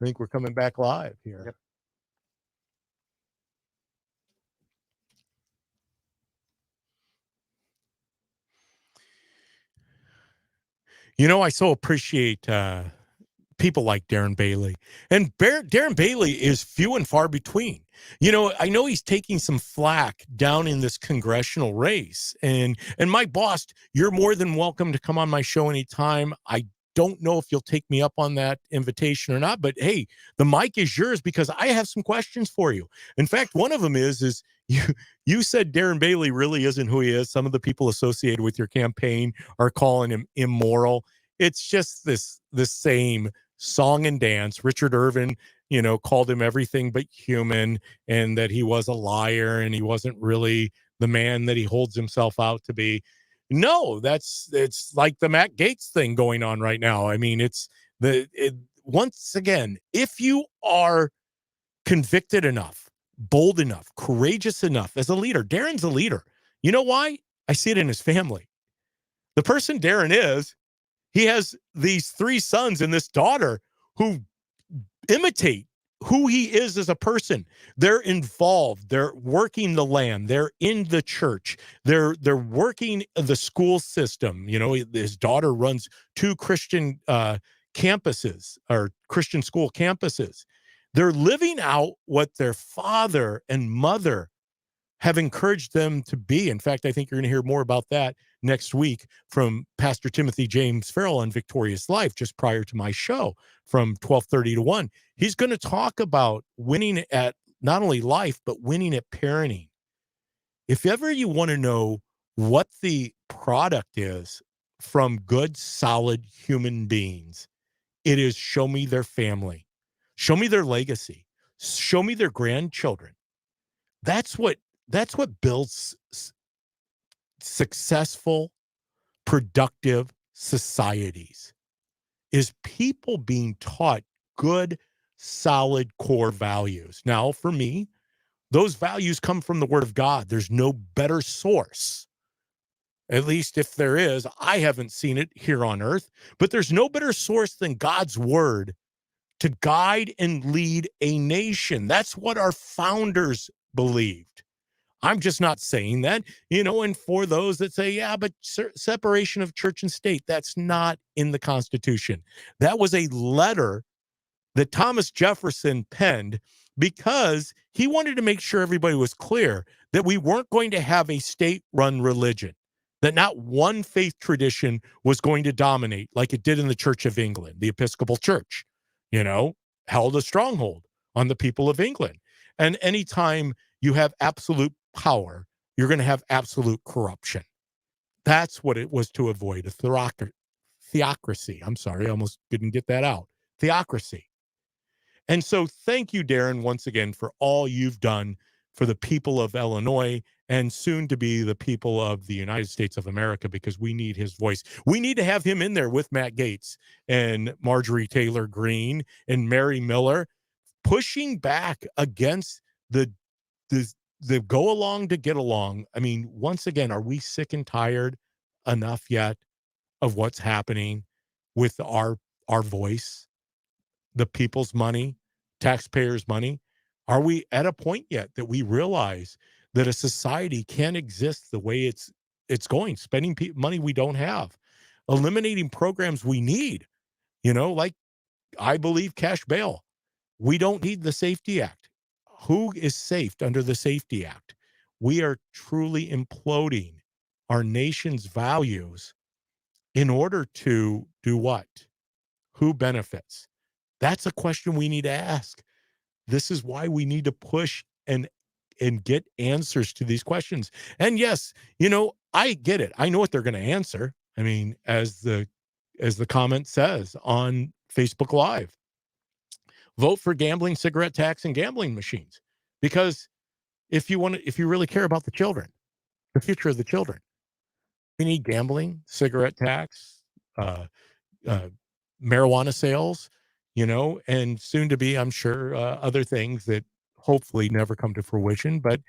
I think we're coming back live here. Yep. You know, I so appreciate people like Darren Bailey. And Darren Bailey is few and far between. You know, I know he's taking some flack down in this congressional race. And Mike Bost, you're more than welcome to come on my show anytime. I don't know if you'll take me up on that invitation or not, but hey, the mic is yours, because I have some questions for you. In fact, one of them is you said Darren Bailey really isn't who he is. Some of the people associated with your campaign are calling him immoral. It's just this same song and dance. Richard Irvin, you know, called him everything but human, and that he was a liar and he wasn't really the man that he holds himself out to be. No, it's like the Matt Gaetz thing going on right now. I mean, once again, if you are convicted enough, bold enough, courageous enough as a leader, Darren's a leader. You know why? I see it in his family. The person Darren is, he has these 3 sons and this daughter who imitate who he is as a person. They're involved. They're working the land. They're in the church. They're working the school system. You know, his daughter runs 2 Christian campuses, or Christian school campuses. They're living out what their father and mother have encouraged them to be. In fact, I think you're going to hear more about that next week from Pastor Timothy James Farrell on Victorious Life, just prior to my show from 12:30 to 1. He's going to talk about winning at not only life, but winning at parenting. If ever you want to know what the product is from good, solid human beings, it is show me their family, show me their legacy, show me their grandchildren. That's what builds successful, productive societies, is people being taught good, solid core values. Now, for me, those values come from the Word of God. There's no better source. At least if there is, I haven't seen it here on earth, but there's no better source than God's Word to guide and lead a nation. That's what our founders believed. I'm just not saying that, you know, and for those that say, yeah, but separation of church and state, that's not in the Constitution. That was a letter that Thomas Jefferson penned because he wanted to make sure everybody was clear that we weren't going to have a state-run religion, that not one faith tradition was going to dominate like it did in the Church of England. The Episcopal Church, you know, held a stronghold on the people of England. And anytime you have absolute power, you're going to have absolute corruption. That's what it was to avoid, a theocracy. I'm sorry, I almost didn't get that out. Theocracy. And so thank you, Darren, once again, for all you've done for the people of Illinois and soon to be the people of the United States of America, because we need his voice. We need to have him in there with Matt Gaetz and Marjorie Taylor Greene and Mary Miller, pushing back against the go along to get along. I mean, once again, are we sick and tired enough yet of what's happening with our voice, the people's money, taxpayers' money? Are we at a point yet that we realize that a society can't exist the way it's going, spending money we don't have, eliminating programs we need, you know, like I believe cash bail. We don't need the Safety Act. Who is safe under the Safety Act? We are truly imploding our nation's values in order to do what? Who benefits? That's a question we need to ask. This is why we need to push and get answers to these questions. And yes, you know, I get it. I know what they're going to answer. I mean, as the comment says on Facebook Live, vote for gambling, cigarette tax, and gambling machines. Because if you really care about the children, the future of the children, we need gambling, cigarette tax, marijuana sales, and soon to be, I'm sure, other things that hopefully never come to fruition. But,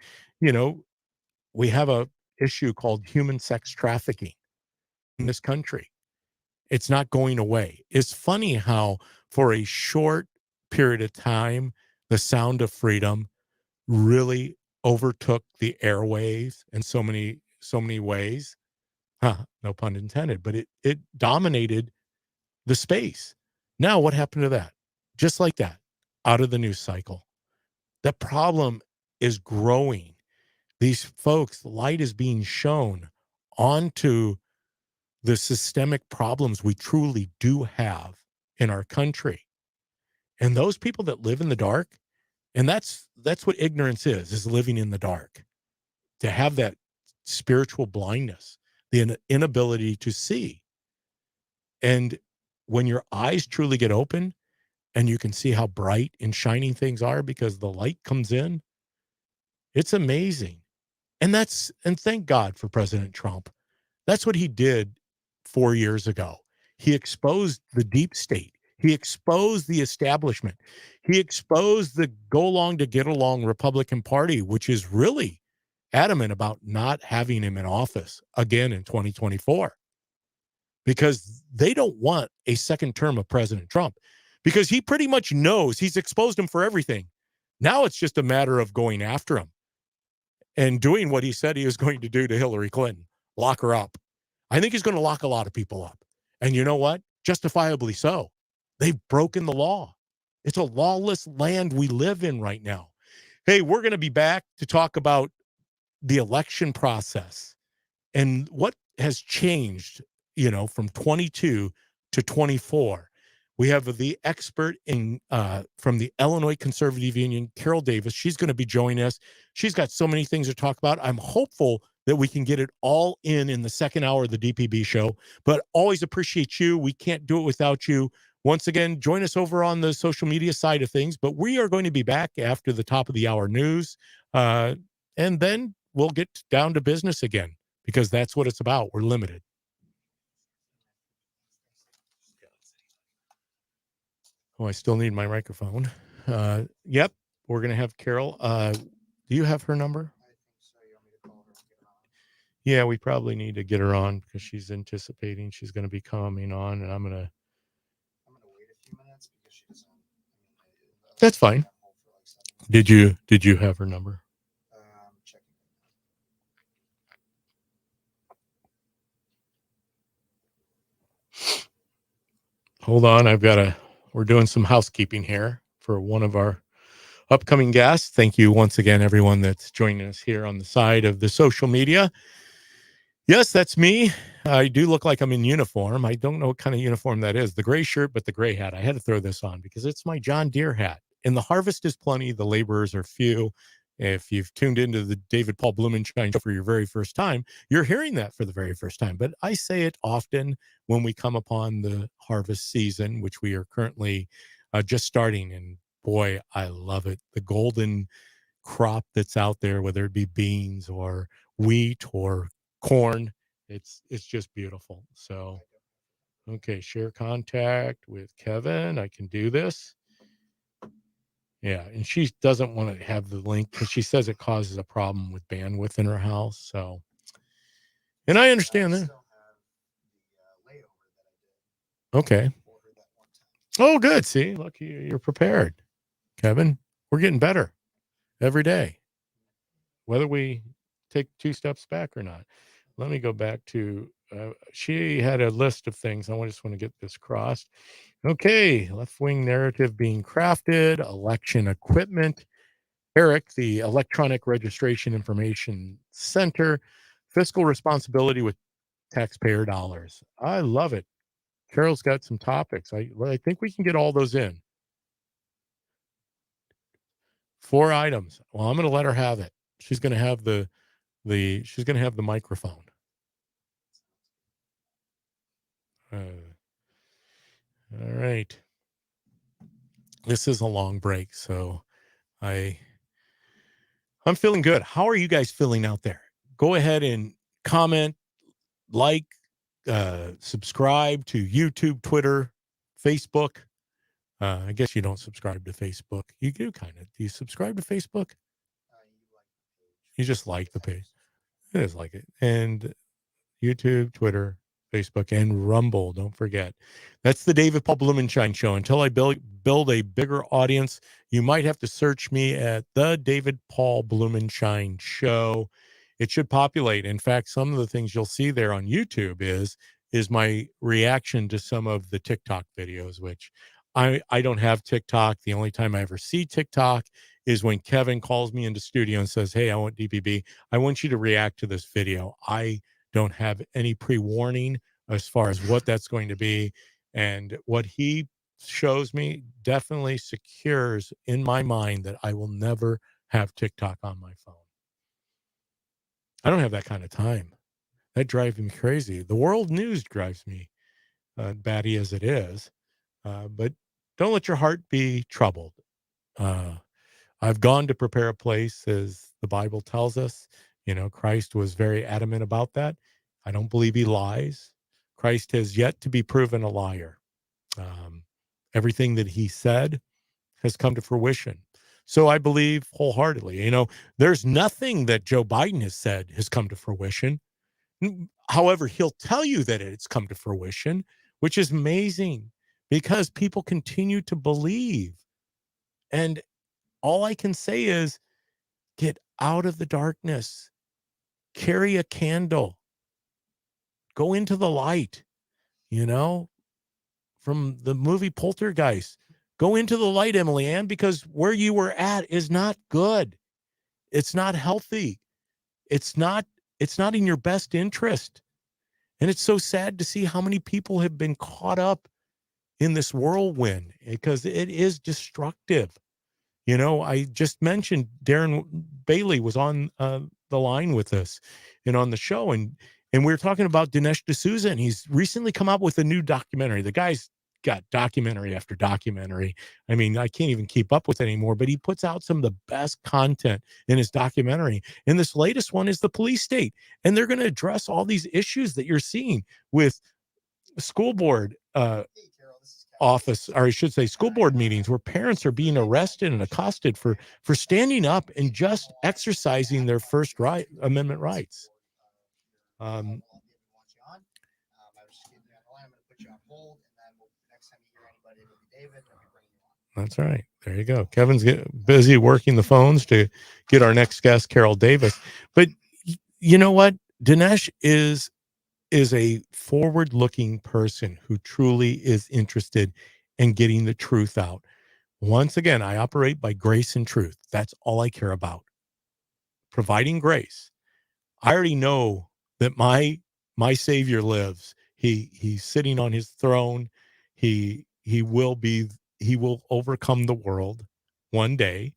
we have a issue called human sex trafficking in this country. It's not going away. It's funny how for a short period of time, the sound of freedom really overtook the airwaves in so many ways. No pun intended, but it dominated the space. Now what happened to that? Just like that, out of the news cycle. The problem is growing. These folks, light is being shown onto the systemic problems we truly do have in our country. And those people that live in the dark, and that's what ignorance is living in the dark. To have that spiritual blindness, the inability to see. And when your eyes truly get open and you can see how bright and shining things are because the light comes in, it's amazing. And thank God for President Trump. That's what he did 4 years ago. He exposed the deep state. He exposed the establishment. He exposed the go along to get along Republican Party, which is really adamant about not having him in office again in 2024, because they don't want a second term of President Trump, because he pretty much knows he's exposed him for everything. Now it's just a matter of going after him and doing what he said he was going to do to Hillary Clinton, lock her up. I think he's going to lock a lot of people up. And you know what? Justifiably so. They've broken the law. It's a lawless land we live in right now. Hey, we're going to be back to talk about the election process and what has changed, from 22 to 24. We have the expert from the Illinois Conservative Union, Carol Davis. She's going to be joining us. She's got so many things to talk about. I'm hopeful that we can get it all in the second hour of the DPB show, but always appreciate you. We can't do it without you. Once again, join us over on the social media side of things, but we are going to be back after the top of the hour news. And then we'll get down to business again, because that's what it's about. We're limited. Oh, I still need my microphone. Yep, we're going to have Carol. Do you have her number? I think so. You want me to call her and get her on? Yeah, we probably need to get her on because she's anticipating she's going to be coming on, and I'm going to wait a few minutes because she doesn't. That's fine. Did you have her number? Checking. Hold on, we're doing some housekeeping here for one of our upcoming guests. Thank you once again, everyone that's joining us here on the side of the social media. Yes, that's me. I do look like I'm in uniform. I don't know what kind of uniform that is. The gray shirt, but the gray hat. I had to throw this on because it's my John Deere hat. And the harvest is plenty. The laborers are few. If you've tuned into the David Paul Blumenshine show for your very first time, you're hearing that for the very first time. But I say it often when we come upon the harvest season, which we are currently just starting. And boy, I love it. The golden crop that's out there, whether it be beans or wheat or corn, it's just beautiful. So, okay, share contact with Kevin. I can do this. Yeah, and she doesn't want to have the link because she says it causes a problem with bandwidth in her house. So, and I understand that. Okay. Oh, good. See, look, you're prepared, Kevin. We're getting better every day, whether we take 2 steps back or not. Let me go back to, she had a list of things. I just want to get this crossed. Okay, left-wing narrative being crafted, election equipment, ERIC, the Electronic Registration Information Center, fiscal responsibility with taxpayer dollars. I love it. Carol's got some topics. I think we can get all those in. 4 items. Well, I'm going to let her have it. She's going to have she's going to have the microphone. All right. This is a long break, so I'm feeling good. How are you guys feeling out there? Go ahead and comment, subscribe to YouTube, Twitter, Facebook. I guess you don't subscribe to Facebook. You do kind of. Do you subscribe to Facebook? You just like the page. It is like it. And YouTube, Twitter, Facebook, and Rumble. Don't forget. That's the David Paul Blumenshine Show. Until I build a bigger audience, you might have to search me at the David Paul Blumenshine Show. It should populate. In fact, some of the things you'll see there on YouTube is my reaction to some of the TikTok videos, which I don't have TikTok. The only time I ever see TikTok is when Kevin calls me into studio and says, hey, I want DPB. I want you to react to this video. I don't have any pre-warning as far as what that's going to be. And what he shows me definitely secures in my mind that I will never have TikTok on my phone. I don't have that kind of time. That drives me crazy. The world news drives me batty as it is. But don't let your heart be troubled. I've gone to prepare a place, as the Bible tells us. You know, Christ was very adamant about that. I don't believe he lies. Christ has yet to be proven a liar. Everything that he said has come to fruition. So I believe wholeheartedly, you know, there's nothing that Joe Biden has said has come to fruition. However, he'll tell you that it's come to fruition, which is amazing because people continue to believe. And all I can say is get out of the darkness, carry a candle, go into the light, you know, from the movie Poltergeist. Go into the light, Emily Ann, because where you were at is not good. It's not healthy. It's not in your best interest. And it's so sad to see how many people have been caught up in this whirlwind because it is destructive. You know, I just mentioned Darren Bailey was on the line with us and on the show. And we were talking about Dinesh D'Souza, and he's recently come out with a new documentary. The guy's got documentary after documentary. I mean, I can't even keep up with it anymore, but he puts out some of the best content in his documentary. And this latest one is the police state. And they're going to address all these issues that you're seeing with school board office, or I should say school board meetings, where parents are being arrested and accosted for standing up and just exercising their First Amendment rights. That's right. There you go. Kevin's busy working the phones to get our next guest, Carol Davis. But you know what? Dinesh is a forward-looking person who truly is interested in getting the truth out. Once again, I operate by grace and truth. That's all I care about. Providing grace. I already know that my Savior lives. He's sitting on his throne. He will overcome the world one day.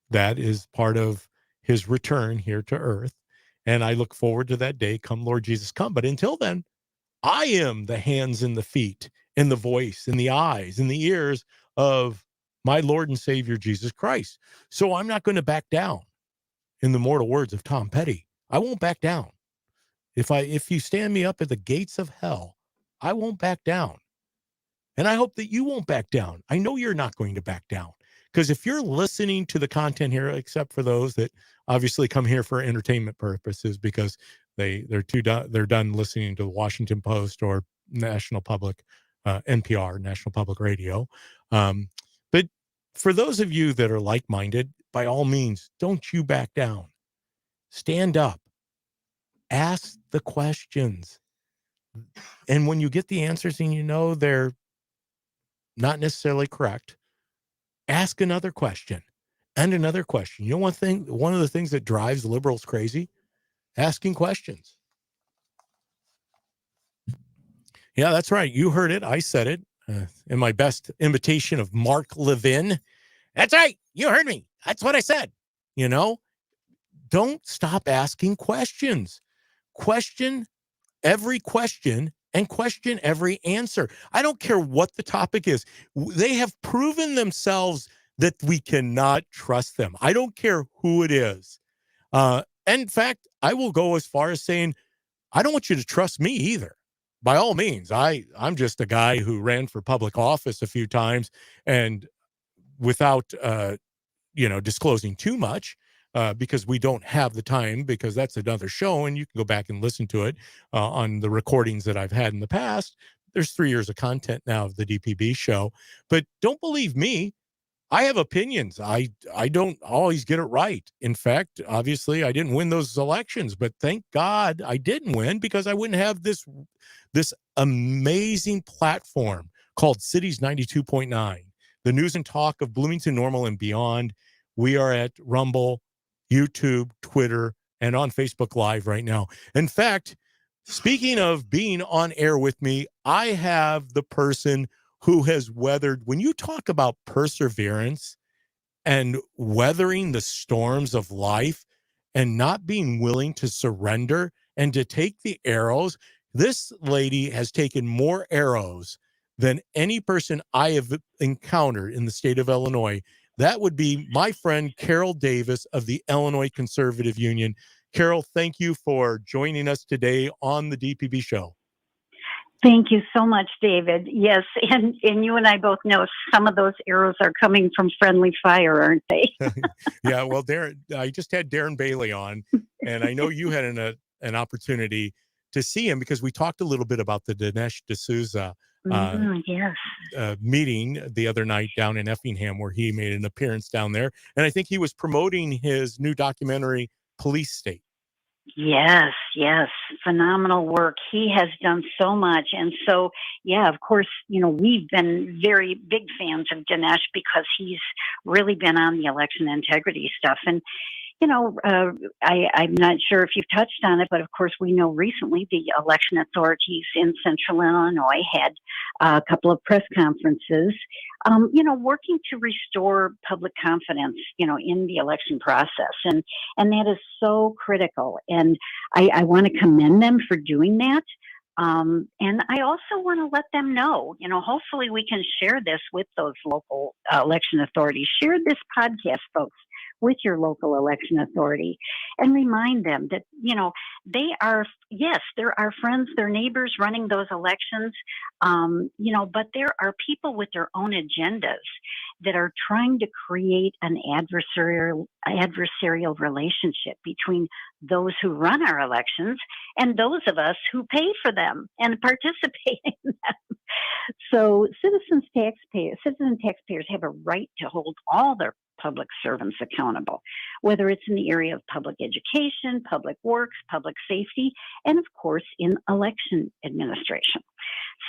That is part of his return here to earth. And I look forward to that day. Come, Lord Jesus, come. But until then, I am the hands and the feet and the voice and the eyes and the ears of my Lord and Savior, Jesus Christ. So I'm not going to back down. In the mortal words of Tom Petty, I won't back down. If you stand me up at the gates of hell, I won't back down. And I hope that you won't back down. I know you're not going to back down. Because if you're listening to the content here, except for those that obviously come here for entertainment purposes because they're done listening to the Washington Post or National Public, NPR, National Public Radio. But for those of you that are like-minded, by all means, don't you back down. Stand up. Ask the questions. And when you get the answers and you know they're not necessarily correct, ask another question and another question. You know one of the things that drives liberals crazy? Asking questions. Yeah, that's right. You heard it. I said it in my best imitation of Mark Levin. That's right. You heard me. That's what I said. You know, don't stop asking questions. Question every question and question every answer. I don't care what the topic is. They have proven themselves that we cannot trust them. I don't care who it is. In fact, I will go as far as saying, I don't want you to trust me either. by all means, I'm just a guy who ran for public office a few times, and without disclosing too much, because we don't have the time, because that's another show, and you can go back and listen to it on the recordings that I've had in the past. There's 3 years of content now of the DPB show, but don't believe me. I have opinions. I don't always get it right. In fact, obviously, I didn't win those elections, but thank God I didn't win, because I wouldn't have this amazing platform called Cities 92.9, the news and talk of Bloomington Normal and beyond. We are at Rumble, YouTube, Twitter, and on Facebook Live right now. In fact, speaking of being on air with me, I have the person who has weathered, when you talk about perseverance and weathering the storms of life and not being willing to surrender and to take the arrows, this lady has taken more arrows than any person I have encountered in the state of Illinois. That would be my friend Carol Davis of the Illinois Conservative Union. Carol, thank you for joining us today on the DPB show. Thank you so much, David. Yes, and you and I both know some of those arrows are coming from friendly fire, aren't they? Yeah, well, Darren, I just had Darren Bailey on, and I know you had an opportunity to see him, because we talked a little bit about the Dinesh D'Souza Yes. Meeting the other night down in Effingham, where he made an appearance down there. And I think he was promoting his new documentary, Police State. Yes, phenomenal work. He has done so much. And so, yeah, of course, we've been very big fans of Dinesh, because he's really been on the election integrity stuff. And I'm not sure if you've touched on it, but of course, we know recently the election authorities in Central Illinois had a couple of press conferences, working to restore public confidence, in the election process. And that is so critical. And I want to commend them for doing that. And I also want to let them know, hopefully we can share this with those local election authorities. Share this podcast, folks, with your local election authority, and remind them that, they are, yes, there are friends, their neighbors running those elections, but there are people with their own agendas that are trying to create an adversarial relationship between those who run our elections and those of us who pay for them and participate in them. So citizen taxpayers have a right to hold all their public servants accountable, whether it's in the area of public education, public works, public safety, and of course in election administration.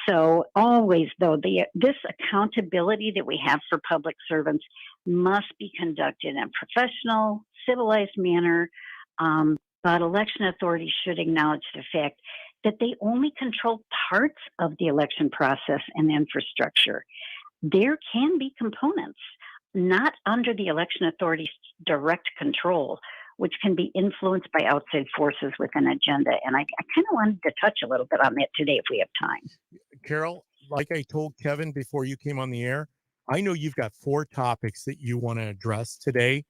So always, though, this accountability that we have for public servants must be conducted in a professional, civilized manner, but election authorities should acknowledge the fact that they only control parts of the election process and infrastructure. There can be components not under the election authority's direct control, which can be influenced by outside forces with an agenda. And I kind of wanted to touch a little bit on that today if we have time. Carol, like I told Kevin before you came on the air, I know you've got 4 topics that you want to address today,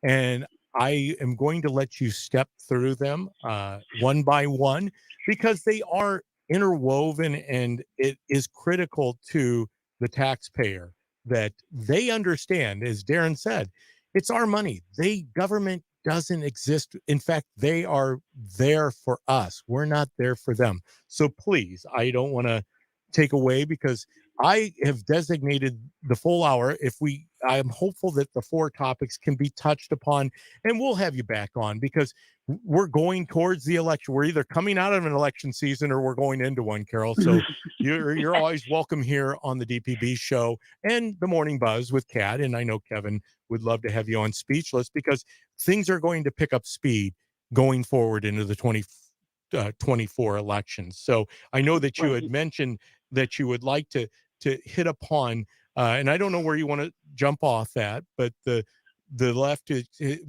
and I am going to let you step through them one by one, because they are interwoven, and it is critical to the taxpayer that they understand, as Darren said, it's our money. Government doesn't exist. In fact, they are there for us. We're not there for them. So please, I don't want to take away, because I have designated the full hour. I am hopeful that the 4 topics can be touched upon, and we'll have you back on, because we're going towards the election. We're either coming out of an election season or we're going into one, Carol. So you're always welcome here on the DPB show and the Morning Buzz with Kat. And I know Kevin would love to have you on Speechless, because things are going to pick up speed going forward into the 2024 elections. So I know that you had mentioned that you would like to hit upon, and I don't know where you want to jump off at, but the left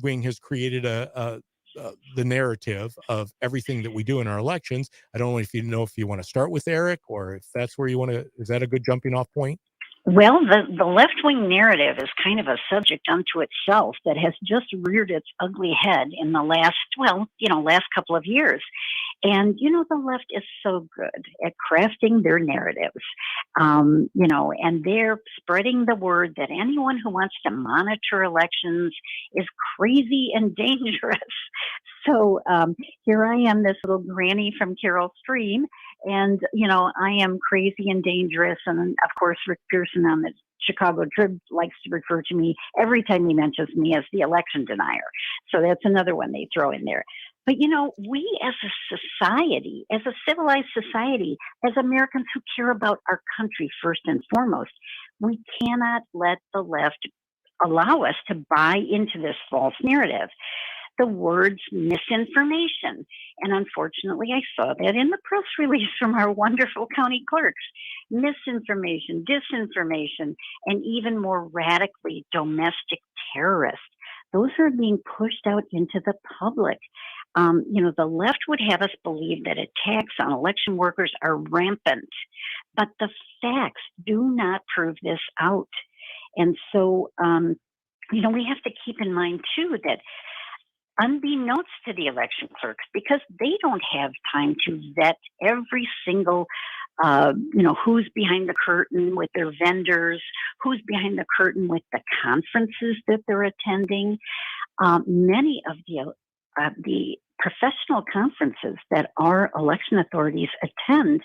wing has created the narrative of everything that we do in our elections. I don't know if you want to start with Eric, or if that's where you want to. Is that a good jumping off point? Well, the left-wing narrative is kind of a subject unto itself that has just reared its ugly head in the last couple of years. And, the left is so good at crafting their narratives, and they're spreading the word that anyone who wants to monitor elections is crazy and dangerous. So here I am, this little granny from Carroll Stream, and, I am crazy and dangerous. And of course, Rick Pearson on the Chicago Trib likes to refer to me every time he mentions me as the election denier. So that's another one they throw in there. But, we as a society, as a civilized society, as Americans who care about our country first and foremost, we cannot let the left allow us to buy into this false narrative. The words misinformation. And unfortunately, I saw that in the press release from our wonderful county clerks. Misinformation, disinformation, and even more radically, domestic terrorists. Those are being pushed out into the public. The left would have us believe that attacks on election workers are rampant, but the facts do not prove this out. And so, we have to keep in mind, too, that unbeknownst to the election clerks, because they don't have time to vet every single, who's behind the curtain with their vendors, who's behind the curtain with the conferences that they're attending. Many of the professional conferences that our election authorities attend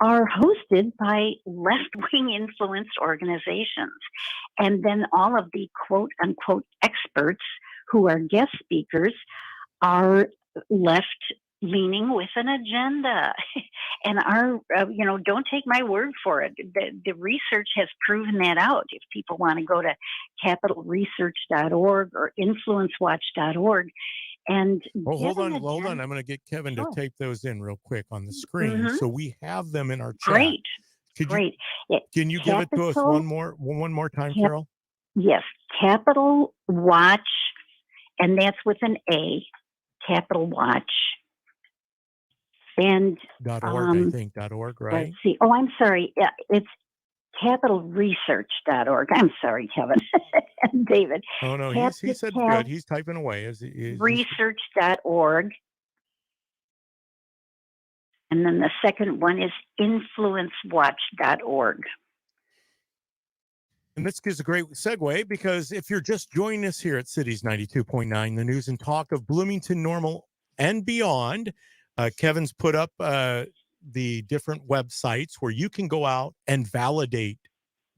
are hosted by left-wing influenced organizations. And then all of the quote unquote experts who are guest speakers are left leaning with an agenda. And don't take my word for it. The research has proven that out. If people want to go to capitalresearch.org or influencewatch.org, and hold on. I'm going to get Kevin to tape those in real quick on the screen. Mm-hmm. So we have them in our chat. Great. Can you give it to us one more time, Carol? Yes. Capital Watch, and that's with an A, Capital Watch. And .org, I think, .org, right? Let's see. Oh, I'm sorry. Yeah, it's capitalresearch.org. I'm sorry, Kevin and David. Oh, no, he said good. He's typing away. Research.org. And then the second one is influencewatch.org. And this gives a great segue, because if you're just joining us here at Cities 92.9, the news and talk of Bloomington, Normal, and beyond, Kevin's put up the different websites where you can go out and validate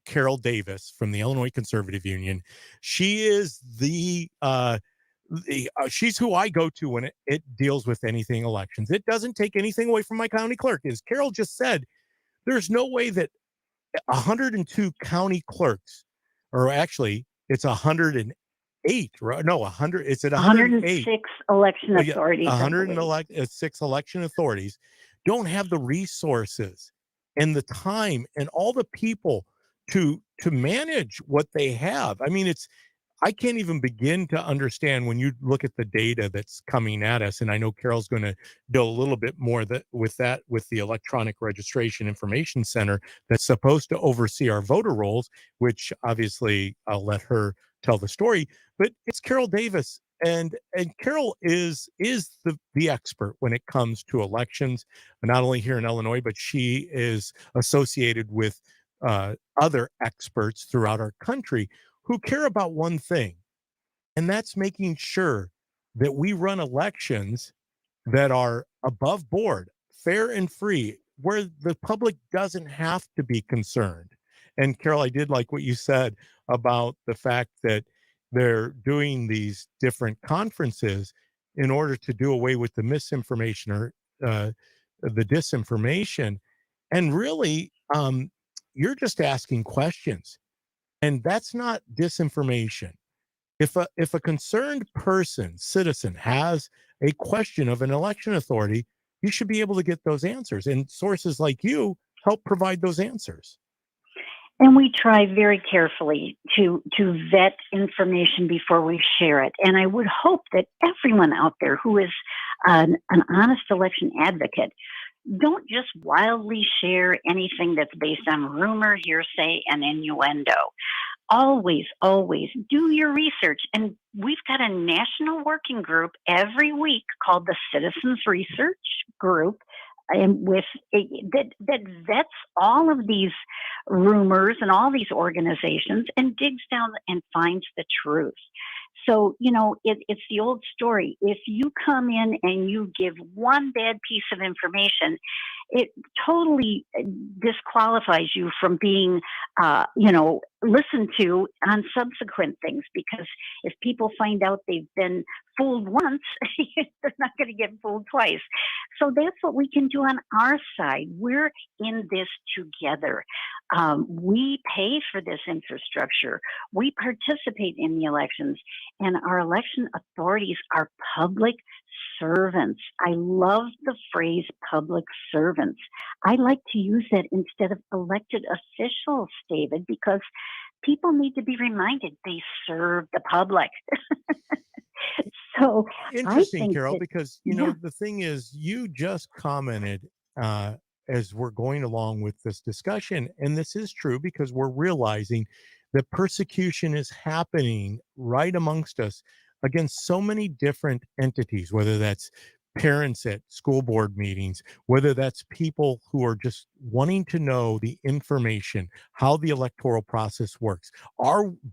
Carol Davis from the Illinois Conservative Union. She is she's who I go to when it deals with anything elections. It doesn't take anything away from my county clerk. As Carol just said, there's no way that 102 county clerks, or actually it's 108, right? No, 100. It's at 106 election authorities. 106 election authorities don't have the resources and the time and all the people to manage what they have. I mean, I can't even begin to understand when you look at the data that's coming at us. And I know Carol's going to do a little bit more with the Electronic Registration Information Center that's supposed to oversee our voter rolls, which obviously I'll let her tell the story. But it's Carol Davis. And Carol is the expert when it comes to elections, not only here in Illinois, but she is associated with other experts throughout our country who care about one thing, and that's making sure that we run elections that are above board, fair and free, where the public doesn't have to be concerned. And Carol, I did like what you said about the fact that they're doing these different conferences in order to do away with the misinformation or the disinformation. And really, you're just asking questions. And that's not disinformation. If a concerned citizen has a question of an election authority, you should be able to get those answers. And sources like you help provide those answers. And we try very carefully to vet information before we share it. And I would hope that everyone out there who is an honest election advocate don't just wildly share anything that's based on rumor, hearsay, and innuendo. Always, always do your research. And we've got a national working group every week called the Citizens Research group and that vets all of these rumors and all these organizations and digs down and finds the truth. So, it's the old story. If you come in and you give one bad piece of information, it totally disqualifies you from being, listened to on subsequent things. Because if people find out they've been fooled once, they're not going to get fooled twice. So that's what we can do on our side. We're in this together. We pay for this infrastructure. We participate in the elections, and our election authorities are public servants. I love the phrase public servants. I like to use that instead of elected officials, David, because people need to be reminded they serve the public. So interesting, Carol, because the thing is, you just commented as we're going along with this discussion, and this is true because we're realizing that persecution is happening right amongst us against so many different entities, whether that's parents at school board meetings, whether that's people who are just wanting to know the information, how the electoral process works.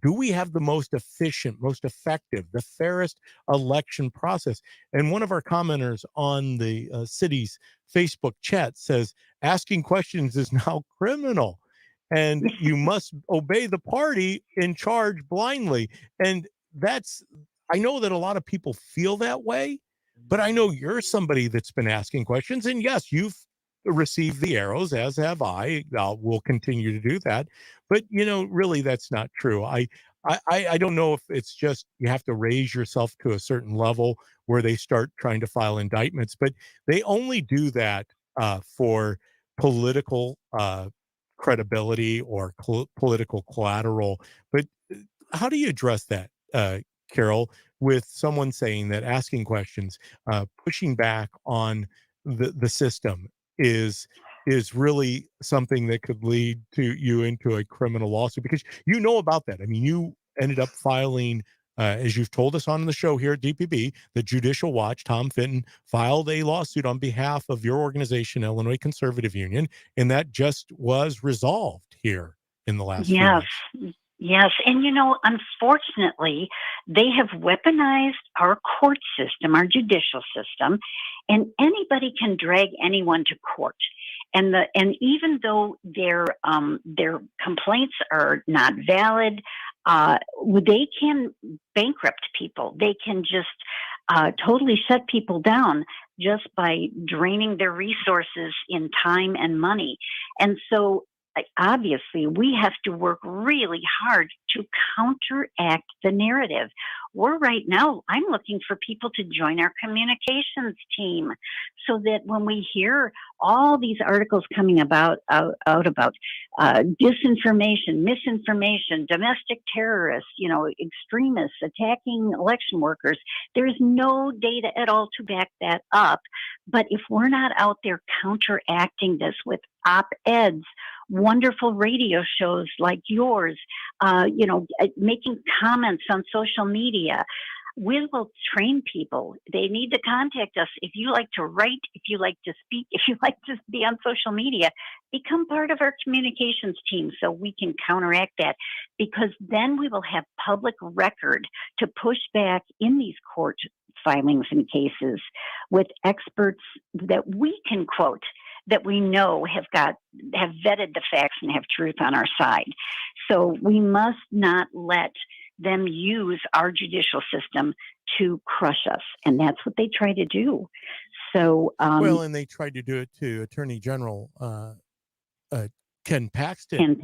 Do we have the most efficient, most effective, the fairest election process? And one of our commenters on the city's Facebook chat says, asking questions is now criminal and you must obey the party in charge blindly. And I know that a lot of people feel that way, but I know you're somebody that's been asking questions, and yes, you've received the arrows, as have I. Will continue to do that, but really, that's not true. I don't know if it's just you have to raise yourself to a certain level where they start trying to file indictments, but they only do that for political credibility or political collateral. But how do you address that, Carol, with someone saying that asking questions, pushing back on the system is really something that could lead you into a criminal lawsuit? Because you know about that. I mean, you ended up filing, as you've told us on the show here at DPB, the Judicial Watch. Tom Fenton filed a lawsuit on behalf of your organization, Illinois Conservative Union, and that just was resolved here in the last few months. Yes. And, unfortunately, they have weaponized our court system, our judicial system, and anybody can drag anyone to court. And even though their complaints are not valid, they can bankrupt people. They can just totally shut people down just by draining their resources in time and money. And so obviously, we have to work really hard to counteract the narrative. I'm looking for people to join our communications team so that when we hear all these articles coming out about disinformation, misinformation, domestic terrorists, extremists attacking election workers, there's no data at all to back that up. But if we're not out there counteracting this with op-eds, wonderful radio shows like yours, making comments on social media, we will train people. They need to contact us. If you like to write, if you like to speak, if you like to be on social media, become part of our communications team so we can counteract that, because then we will have public record to push back in these court filings and cases with experts that we can quote, that we know have vetted the facts and have truth on our side. So we must not let them use our judicial system to crush us. And that's what they try to do. So, and they tried to do it to Attorney General Ken Paxton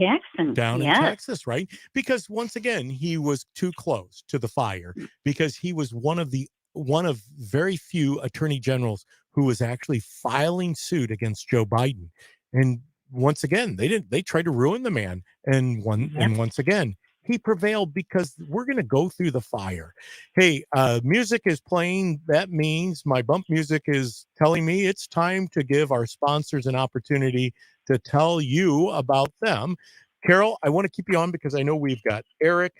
down in Texas, right? Because once again, he was too close to the fire, because he was one of very few attorney generals who was actually filing suit against Joe Biden. And once again, they tried to ruin the man. And once again, he prevailed, because we're going to go through the fire. Hey, music is playing. That means my bump music is telling me it's time to give our sponsors an opportunity to tell you about them. Carol, I want to keep you on because I know we've got Eric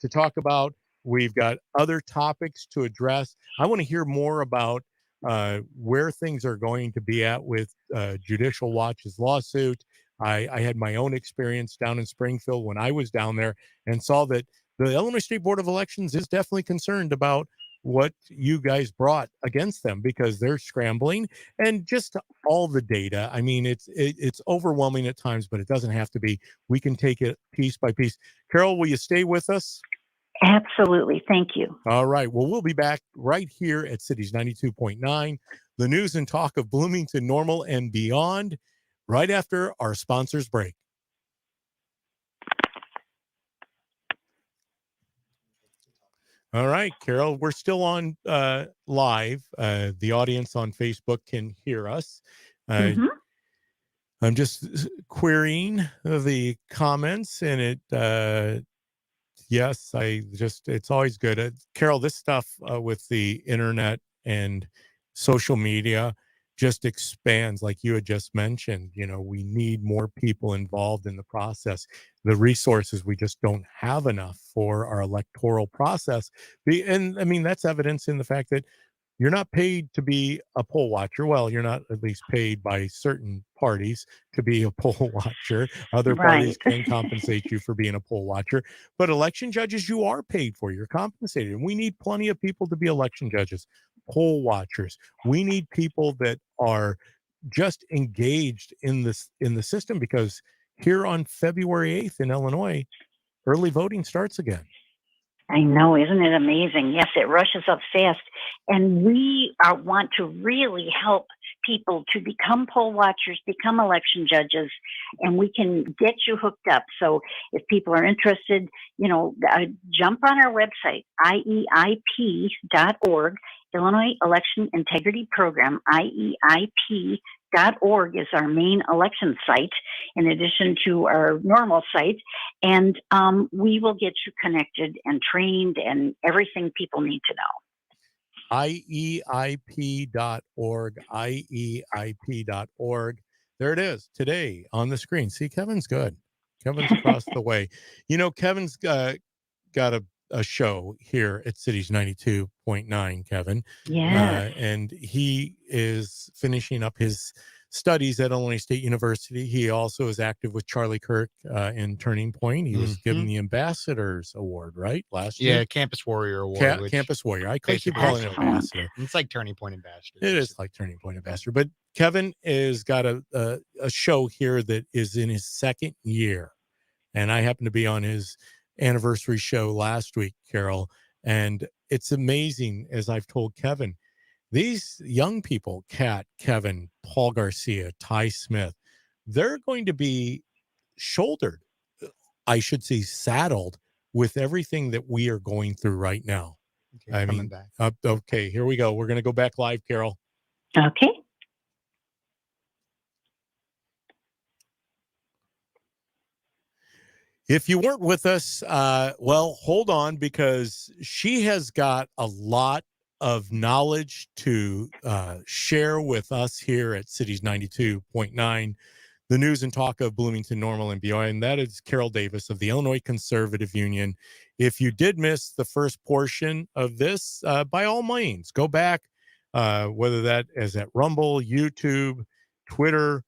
to talk about. We've got other topics to address. I want to hear more about where things are going to be at with Judicial Watch's lawsuit. I had my own experience down in Springfield when I was down there and saw that the Illinois State Board of Elections is definitely concerned about what you guys brought against them, because they're scrambling, and just all the data. I mean, it's overwhelming at times, but it doesn't have to be. We can take it piece by piece. Carol, will you stay with us? Absolutely. Thank you. All right. Well, we'll be back right here at Cities 92.9, the news and talk of Bloomington Normal and beyond, right after our sponsors break. All right, Carol, we're still on live. The audience on Facebook can hear us. I'm just querying the comments, and yes, it's always good. Carol, this stuff with the internet and social media just expands, like you had just mentioned. We need more people involved in the process. The resources, we just don't have enough for our electoral process. And I mean, that's evidence in the fact that you're not paid to be a poll watcher. Well, you're not at least paid by certain parties to be a poll watcher. Other parties can compensate you for being a poll watcher. But election judges, you are paid for. You're compensated. And we need plenty of people to be election judges, poll watchers. We need people that are just engaged in the system, because here on February 8th in Illinois, early voting starts again. I know, isn't it amazing? Yes, it rushes up fast. And we want to really help people to become poll watchers, become election judges, and we can get you hooked up. So if people are interested, jump on our website, IEIP.org, Illinois Election Integrity Program, IEIP.org is our main election site, in addition to our normal site. And we will get you connected and trained and everything people need to know. IEIP.org, IEIP.org. There it is today on the screen. See, Kevin's good. Kevin's across the way. Kevin's got a show here at Cities 92.9, Kevin. Yeah. And he is finishing up his studies at Illinois State University. He also is active with Charlie Kirk in Turning Point. He was given the Ambassadors Award, right? Last year? Yeah, Campus Warrior Award. Campus Warrior. I keep calling it Ambassador. It's like Turning Point Ambassador. It is like Turning Point Ambassador. But Kevin has got a show here that is in his second year. And I happened to be on his anniversary show last week, Carol. And it's amazing, as I've told Kevin, these young people, Kat, Kevin, Paul Garcia, Ty Smith, they're going to be saddled with everything that we are going through right now. Okay, okay, here we go. We're going to go back live, Carol. Okay. If you weren't with us, well, hold on, because she has got a lot of knowledge to share with us here at Cities 92.9, the news and talk of Bloomington Normal and beyond. And that is Carol Davis of the Illinois Conservative Union. If you did miss the first portion of this, by all means, go back, whether that is at Rumble, YouTube, Twitter,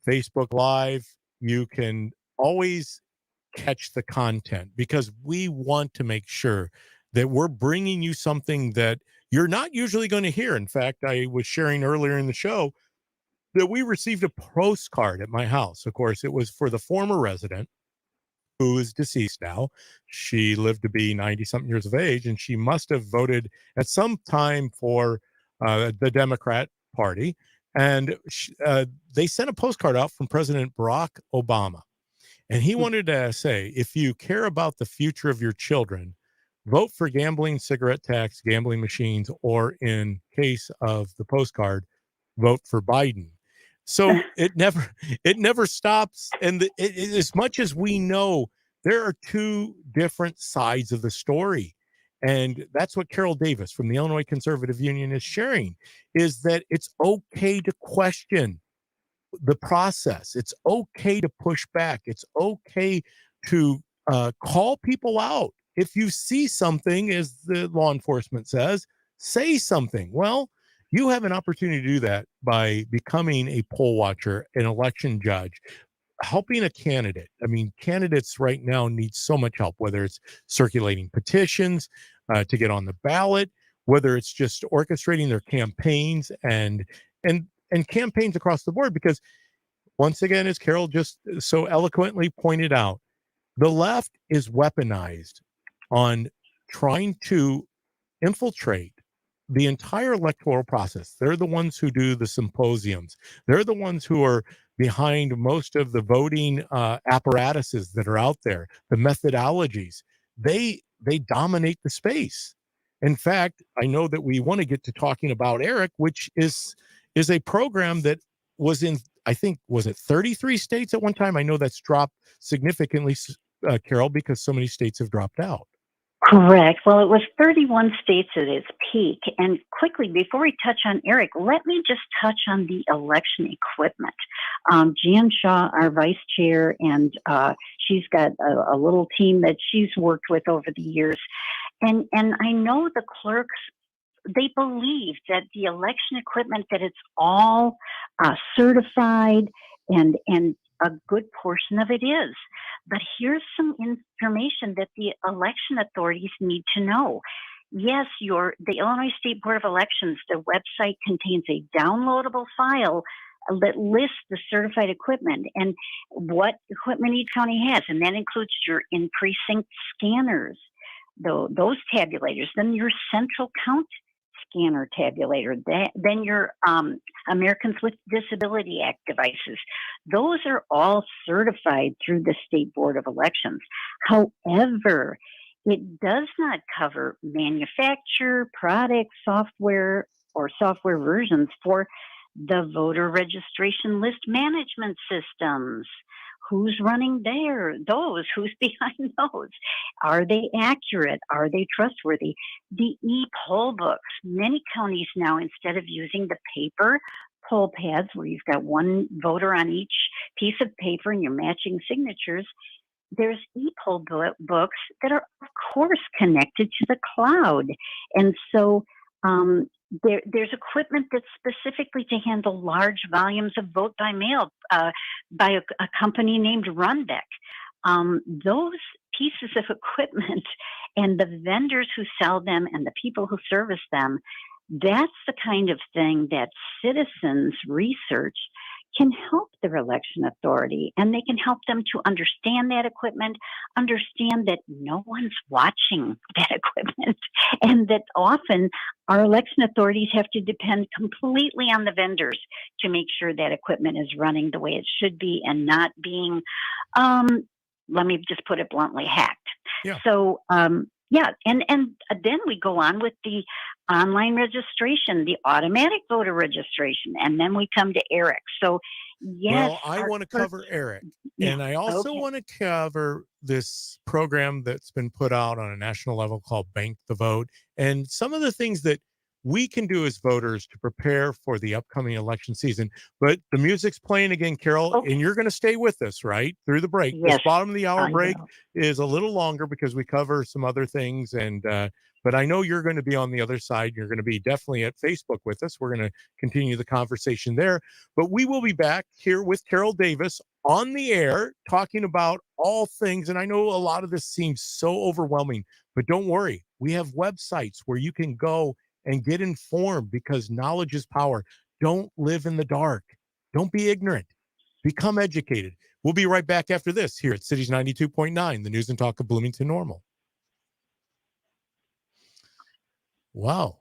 Facebook Live. You can always catch the content, because we want to make sure that we're bringing you something that you're not usually going to hear. In fact, I was sharing earlier in the show that we received a postcard at my house. Of course, it was for the former resident, who is deceased now. She lived to be 90-something years of age, and she must have voted at some time for the Democrat Party. And they sent a postcard out from President Barack Obama. And he wanted to say, if you care about the future of your children, vote for gambling, cigarette tax, gambling machines, or in case of the postcard, vote for Biden. So it never stops. And as much as we know, there are two different sides of the story. And that's what Carol Davis from the Illinois Conservative Union is sharing, is that it's okay to question the process. It's okay to push back. It's okay to call people out. If you see something, as the law enforcement says, say something. Well, You have an opportunity to do that by becoming a poll watcher, an election judge, helping a candidate. I mean, candidates right now need so much help, whether it's circulating petitions to get on the ballot, whether it's just orchestrating their campaigns and campaigns across the board. Because once again, as Carol just so eloquently pointed out, the left is weaponized on trying to infiltrate the entire electoral process. They're the ones who do the symposiums. They're the ones who are behind most of the voting apparatuses that are out there, the methodologies. They dominate the space. In fact, I know that we want to get to talking about ERIC, which is a program that was in, I think, was it 33 states at one time? I know that's dropped significantly, Carol, because so many states have dropped out. Correct. Well, it was 31 states at its peak. And quickly, before we touch on Eric, let me just touch on the election equipment. Jan Shaw, our vice chair, and she's got a little team that she's worked with over the years. And I know the clerks, they believe that the election equipment, that it's all certified, and a good portion of it is. But here's some information that the election authorities need to know. Yes, the Illinois State Board of Elections, the website contains a downloadable file that lists the certified equipment and what equipment each county has. And that includes your in-precinct scanners, those tabulators, then your central count scanner tabulator, then your Americans with Disability Act devices. Those are all certified through the State Board of Elections. However, it does not cover manufacture, product, software, or software versions for the voter registration list management systems. Who's running those? Who's behind those? Are they accurate? Are they trustworthy? The e-poll books. Many counties now, instead of using the paper poll pads where you've got one voter on each piece of paper and you're matching signatures, there's e-poll books that are, of course, connected to the cloud. And so there's equipment that's specifically to handle large volumes of vote by mail by a company named Rundeck. Those pieces of equipment and the vendors who sell them and the people who service them, that's the kind of thing that citizens research can help their election authority, and they can help them to understand that equipment, understand that no one's watching that equipment, and that often our election authorities have to depend completely on the vendors to make sure that equipment is running the way it should be and not being, let me just put it bluntly, hacked. Yeah. So, yeah, and then we go on with the online registration, the automatic voter registration, and then we come to ERIC. So, yes. Well, I want to cover ERIC, and I also want to cover this program that's been put out on a national level called Bank the Vote, and some of the things that we can do as voters to prepare for the upcoming election season. But the music's playing again, Carol, and you're going to stay with us, right, through the break. Yes, this bottom of the hour break is a little longer because we cover some other things, and but I know you're going to be on the other side. You're going to be definitely at Facebook with us. We're going to continue the conversation there. But we will be back here with Carol Davis on the air talking about all things. And I know a lot of this seems so overwhelming, but don't worry. We have websites where you can go and get informed, because knowledge is power. Don't live in the dark. Don't be ignorant. Become educated. We'll be right back after this here at Cities 92.9, the news and talk of Bloomington Normal. Wow.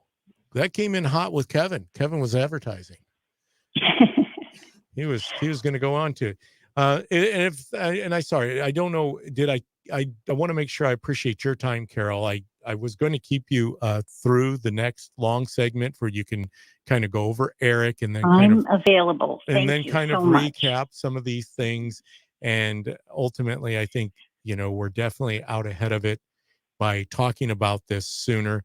That came in hot with Kevin. Kevin was advertising. He was going to go on to sorry, I don't know. I want to make sure I appreciate your time, Carol. I was going to keep you through the next long segment where you can kind of go over ERIC and then I'm available. And Thank then you kind so of much. recap some of these things. And ultimately, I think, we're definitely out ahead of it by talking about this sooner.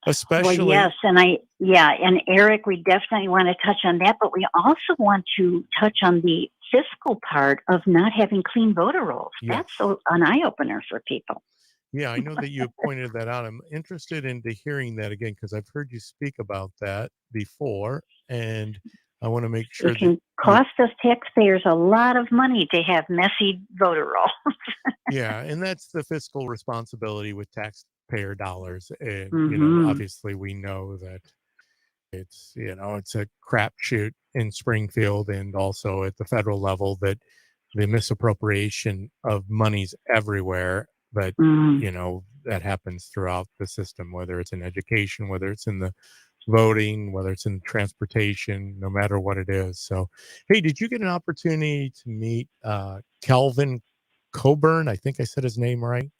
Especially, well, yes, and Eric, we definitely want to touch on that, but we also want to touch on the fiscal part of not having clean voter rolls. Yes. That's an eye opener for people. Yeah, I know that you pointed that out. I'm interested into hearing that again because I've heard you speak about that before, and I want to make It sure that can cost us taxpayers a lot of money to have messy voter rolls. yeah, and that's the fiscal responsibility with taxpayer dollars. And, Hmm. obviously we know that it's a crapshoot in Springfield and also at the federal level that the misappropriation of monies everywhere. But, Mm. that happens throughout the system, whether it's in education, whether it's in the voting, whether it's in transportation, no matter what it is. So, hey, did you get an opportunity to meet Calvin Coburn? I think I said his name right.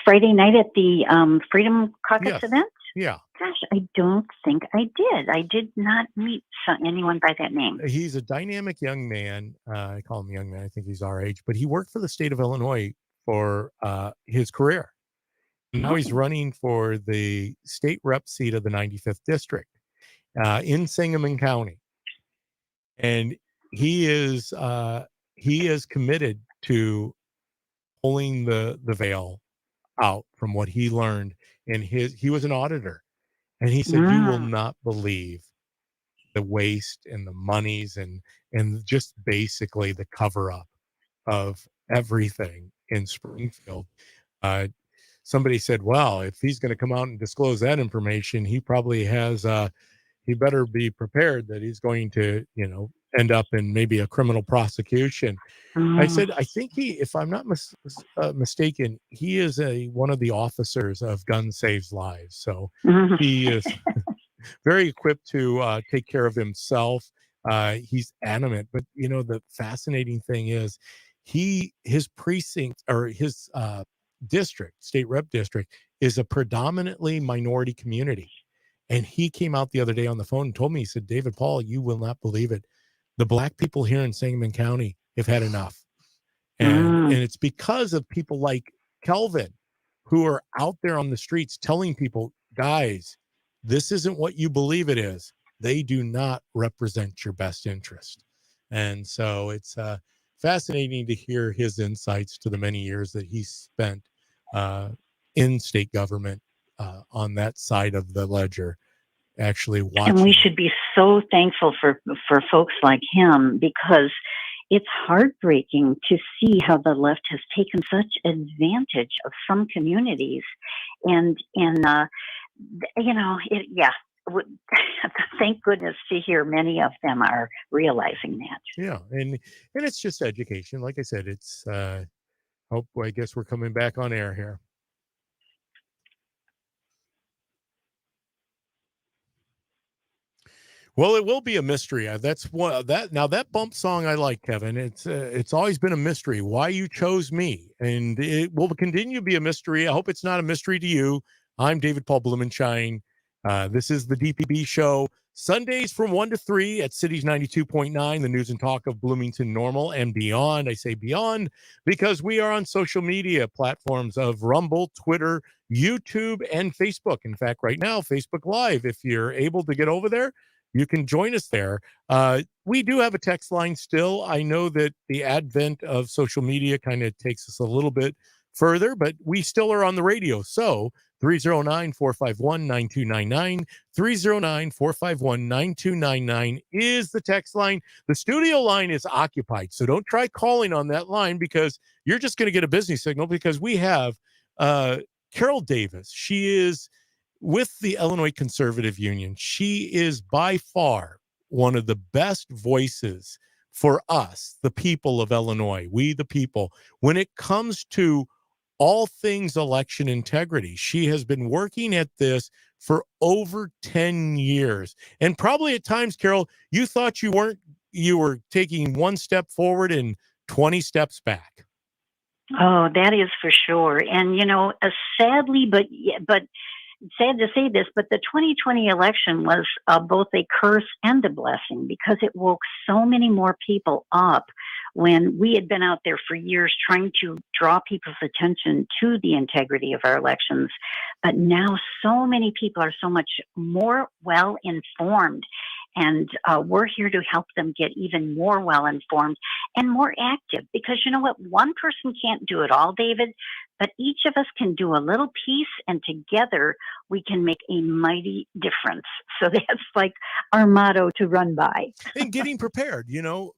Friday night at the Freedom Caucus Yes. event? Yeah. Gosh, I don't think I did. I did not meet anyone by that name. He's a dynamic young man. I call him young man. I think he's our age, but he worked for the state of Illinois for his career. Now he's running for the state rep seat of the 95th district in Sangamon County, and he is committed to pulling the veil out from what he learned in he was an auditor, and he said you will Mm. not believe the waste and the monies and just basically the cover up of everything in Springfield. Uh, Somebody said, well, if he's going to come out and disclose that information, he probably has he better be prepared that he's going to, end up in maybe a criminal prosecution. I Mm. said, I think if I'm not mistaken, he is one of the officers of Gun Saves Lives. So Mm. he is very equipped to take care of himself. He's adamant, but the fascinating thing is his precinct or his district, state rep district, is a predominantly minority community. And he came out the other day on the phone and told me, he said, David Paul, you will not believe it. The black people here in Sangamon County have had enough. And it's because of people like Kelvin who are out there on the streets telling people, guys, this isn't what you believe it is. They do not represent your best interest. And so it's fascinating to hear his insights to the many years that he spent in state government on that side of the ledger, actually And we watching. should be so thankful for folks like him, because it's heartbreaking to see how the left has taken such advantage of some communities, and yeah. Thank goodness to hear many of them are realizing that. Yeah, and it's just education. Like I said, it's I guess we're coming back on air here. Well, it will be a mystery. That's what that bump song I like, Kevin. It's always been a mystery why you chose me, and it will continue to be a mystery. I hope it's not a mystery to you. I'm David Paul Blumenshine. This is the DPB show, Sundays from 1 to 3 at Cities 92.9, the news and talk of Bloomington Normal and beyond. I say beyond because we are on social media platforms of Rumble, Twitter, YouTube, and Facebook. In fact, right now, Facebook Live, if you're able to get over there, you can join us there. We do have a text line still. I know that the advent of social media kind of takes us a little bit further, but we still are on the radio. So 309-451-9299, 309-451-9299 is the text line. The studio line is occupied, so don't try calling on that line because you're just going to get a busy signal, because we have Carol Davis. She is with the Illinois Conservative Union. She is by far one of the best voices for us, the people of Illinois, we the people, when it comes to all things election integrity. She has been working at this for over 10 years. And probably at times, Carol, you thought you were taking one step forward and 20 steps back. Oh, that is for sure. And sadly, but sad to say this, but the 2020 election was both a curse and a blessing, because it woke so many more people up when we had been out there for years trying to draw people's attention to the integrity of our elections. But now so many people are so much more well informed. And we're here to help them get even more well-informed and more active, because you know what? One person can't do it all, David, but each of us can do a little piece, and together we can make a mighty difference. So that's like our motto to run by. And getting prepared,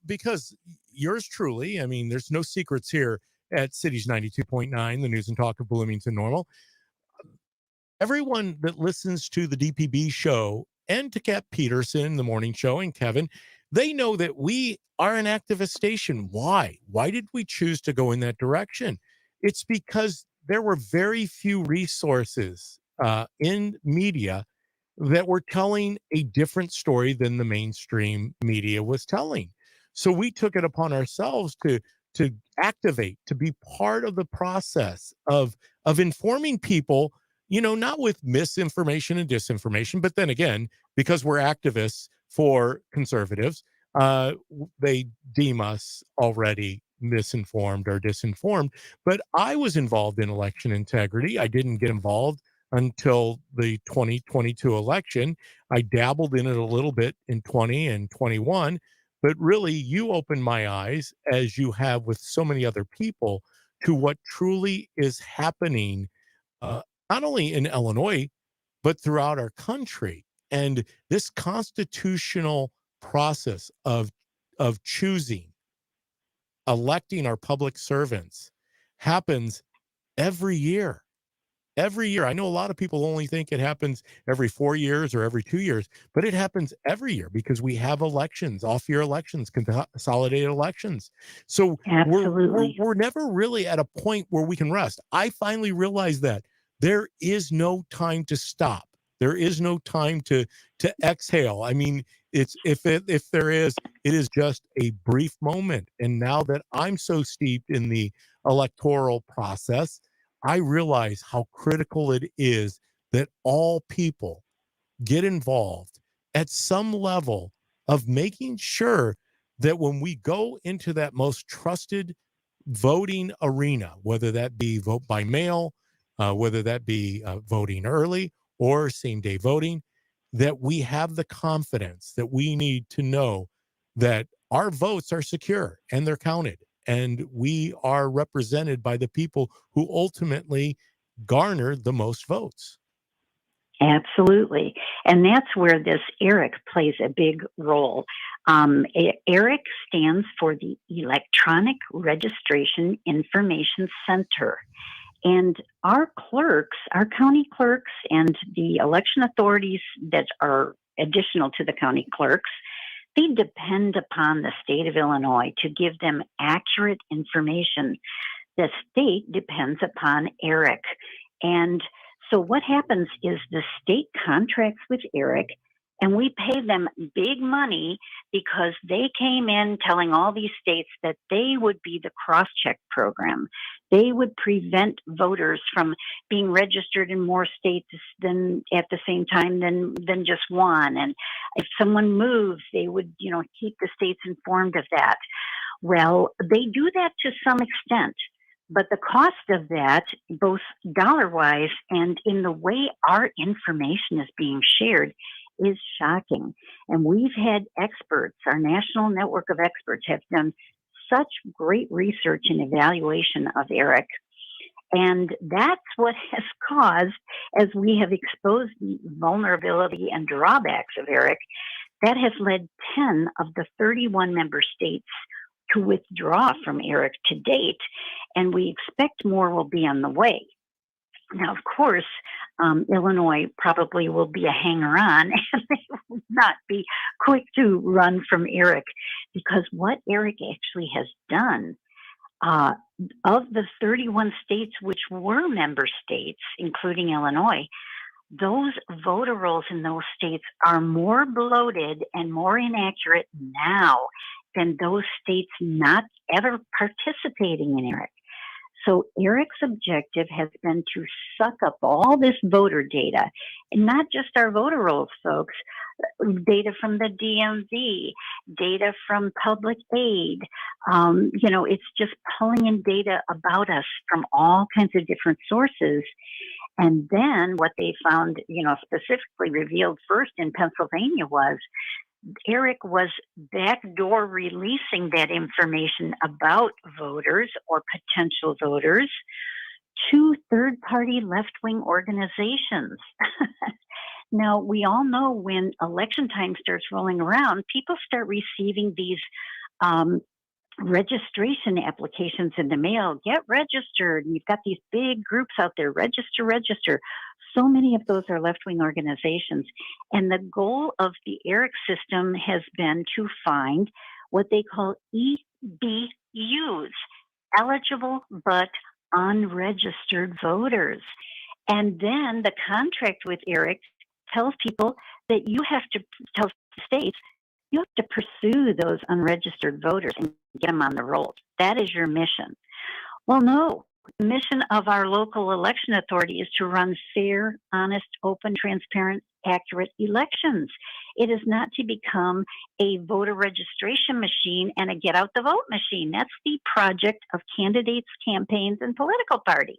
because yours truly, I mean, there's no secrets here at Cities 92.9, the news and talk of Bloomington Normal. Everyone that listens to the DPB show and to Cap Peterson, the morning show, and Kevin, they know that we are an activist station. Why? Why did we choose to go in that direction? It's because there were very few resources in media that were telling a different story than the mainstream media was telling. So we took it upon ourselves to activate, to be part of the process of informing people, not with misinformation and disinformation, but then again, because we're activists for conservatives, they deem us already misinformed or disinformed. But I was involved in election integrity. I didn't get involved until the 2022 election. I dabbled in it a little bit in 20 and 21, but really you opened my eyes, as you have with so many other people, to what truly is happening, uh, not only in Illinois, but throughout our country. And this constitutional process of choosing, electing our public servants happens every year. Every year. I know a lot of people only think it happens every 4 years or every 2 years, but it happens every year because we have elections, off-year elections, consolidated elections. So Absolutely. we're never really at a point where we can rest. I finally realized that there is no time to stop. There is no time to exhale. I mean, it's if there is, it is just a brief moment. And now that I'm so steeped in the electoral process, I realize how critical it is that all people get involved at some level of making sure that when we go into that most trusted voting arena, whether that be vote by mail, whether that be voting early or same day voting, that we have the confidence that we need to know that our votes are secure and they're counted, and we are represented by the people who ultimately garner the most votes. Absolutely. And that's where this ERIC plays a big role. ERIC stands for the Electronic Registration Information Center. And our clerks, our county clerks, and the election authorities that are additional to the county clerks, they depend upon the state of Illinois to give them accurate information. The state depends upon ERIC. And so what happens is the state contracts with ERIC, and we pay them big money because they came in telling all these states that they would be the cross-check program. They would prevent voters from being registered in more states than at the same time than just one. And if someone moves, they would, keep the states informed of that. Well, they do that to some extent. But the cost of that, both dollar-wise and in the way our information is being shared, is shocking. And we've had experts, our national network of experts have done such great research and evaluation of ERIC. And that's what has caused, as we have exposed the vulnerability and drawbacks of ERIC, that has led 10 of the 31 member states to withdraw from ERIC to date, and we expect more will be on the way. Now, of course, Illinois probably will be a hanger-on, and they will not be quick to run from ERIC, because what ERIC actually has done, of the 31 states which were member states, including Illinois, those voter rolls in those states are more bloated and more inaccurate now than those states not ever participating in ERIC. So ERIC's objective has been to suck up all this voter data, and not just our voter rolls, folks, data from the DMV, data from public aid. It's just pulling in data about us from all kinds of different sources. And then what they found, specifically revealed first in Pennsylvania was Eric was backdoor releasing that information about voters or potential voters to third-party left-wing organizations. Now, we all know when election time starts rolling around, people start receiving these registration applications in the mail. Get registered. You've got these big groups out there. Register, register. So many of those are left-wing organizations. And the goal of the ERIC system has been to find what they call EBUs, eligible but unregistered voters. And then the contract with ERIC tells people that you have to tell states you have to pursue those unregistered voters and get them on the rolls. That is your mission. Well, no. The mission of our local election authority is to run fair, honest, open, transparent, accurate elections. It is not to become a voter registration machine and a get out the vote machine. That's the project of candidates, campaigns, and political parties.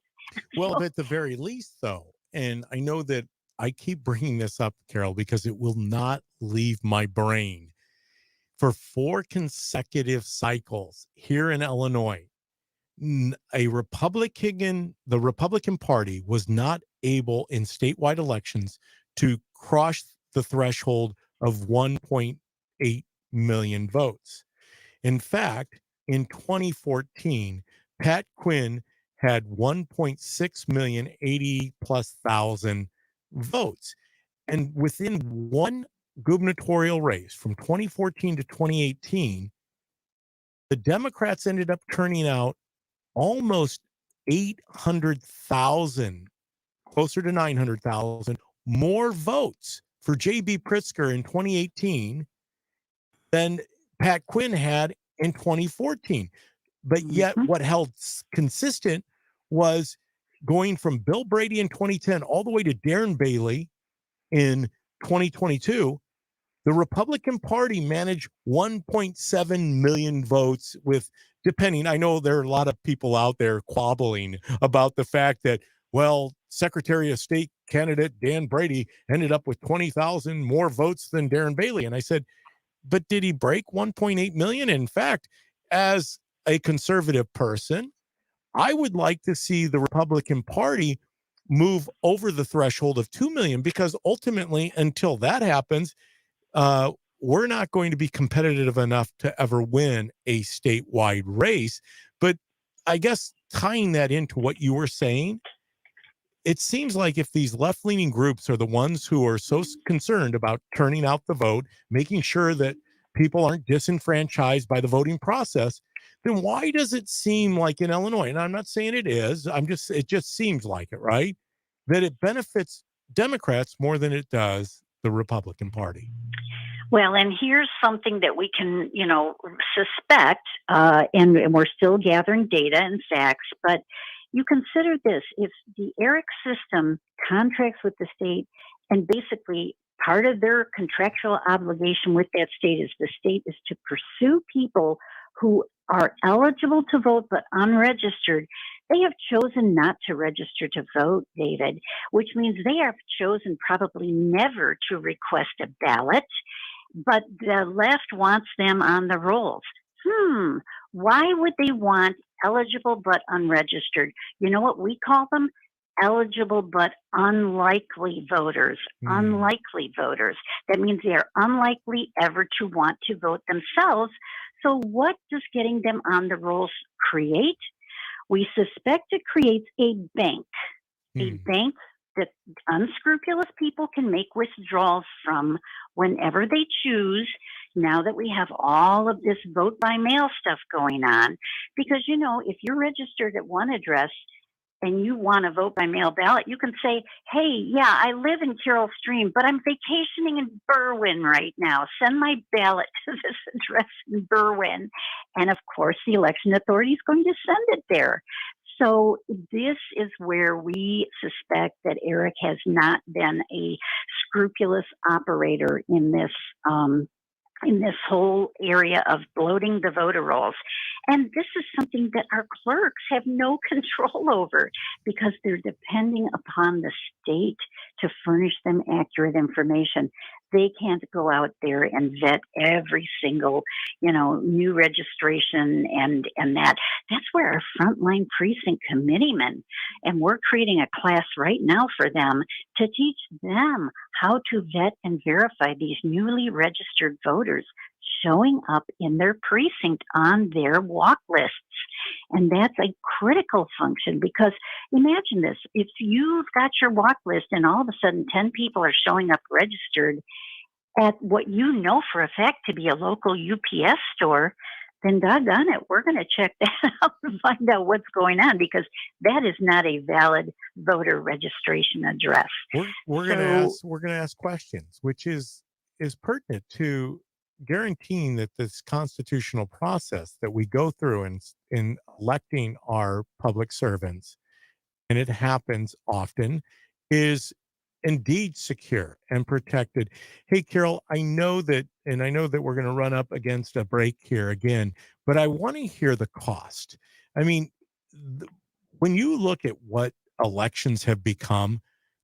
Well, at the very least, though, and I know that I keep bringing this up, Carol, because it will not leave my brain. For 4 consecutive cycles here in Illinois, the Republican Party was not able in statewide elections to cross the threshold of 1.8 million votes. In fact, in 2014, Pat Quinn had 1.6 million, 80 plus thousand votes. And within one gubernatorial race from 2014 to 2018, the Democrats ended up turning out almost 800,000, closer to 900,000 more votes for J.B. Pritzker in 2018 than Pat Quinn had in 2014. But yet what held consistent was going from Bill Brady in 2010 all the way to Darren Bailey in 2022. The Republican Party managed 1.7 million votes with, depending, I know there are a lot of people out there quabbling about the fact that, well, Secretary of State candidate Dan Brady ended up with 20,000 more votes than Darren Bailey. And I said, but did he break 1.8 million? In fact, as a conservative person, I would like to see the Republican Party move over the threshold of 2 million, because ultimately, until that happens, we're not going to be competitive enough to ever win a statewide race. But I guess tying that into what you were saying, it seems like if these left-leaning groups are the ones who are so concerned about turning out the vote, making sure that people aren't disenfranchised by the voting process, then why does it seem like in Illinois, and I'm not saying it is, it just seems like it, right? That it benefits Democrats more than it does the Republican Party. Well, and here's something that we can, suspect, and we're still gathering data and facts, but you consider this: if the ERIC system contracts with the state, and basically part of their contractual obligation with that state is the state is to pursue people who are eligible to vote but unregistered, they have chosen not to register to vote, David, which means they have chosen probably never to request a ballot, but the left wants them on the rolls. Why would they want eligible but unregistered? You know what we call them? Eligible but unlikely voters. Unlikely voters. That means they are unlikely ever to want to vote themselves. So what does getting them on the rolls create? We suspect it creates a bank that unscrupulous people can make withdrawals from whenever they choose, now that we have all of this vote by mail stuff going on. Because, if you're registered at one address and you want a vote by mail ballot, you can say, hey, yeah, I live in Carroll Stream, but I'm vacationing in Berwyn right now. Send my ballot to this address in Berwyn. And of course, the election authority is going to send it there. So this is where we suspect that ERIC has not been a scrupulous operator in this whole area of bloating the voter rolls. And this is something that our clerks have no control over, because they're depending upon the state to furnish them accurate information. They can't go out there and vet every single, new registration and that's where our frontline precinct committeemen, and we're creating a class right now for them to teach them how to vet and verify these newly registered voters showing up in their precinct on their walk lists. And that's a critical function because imagine this, if you've got your walk list and all of a sudden 10 people are showing up registered at what you know for a fact to be a local UPS store, then doggone it, we're going to check that out and find out what's going on because that is not a valid voter registration address. We're going to ask questions, which is pertinent to guaranteeing that this constitutional process that we go through in electing our public servants, and it happens often, is indeed secure and protected. Hey, Carol, I know that we're going to run up against a break here again, but I want to hear the cost. I mean, when you look at what elections have become,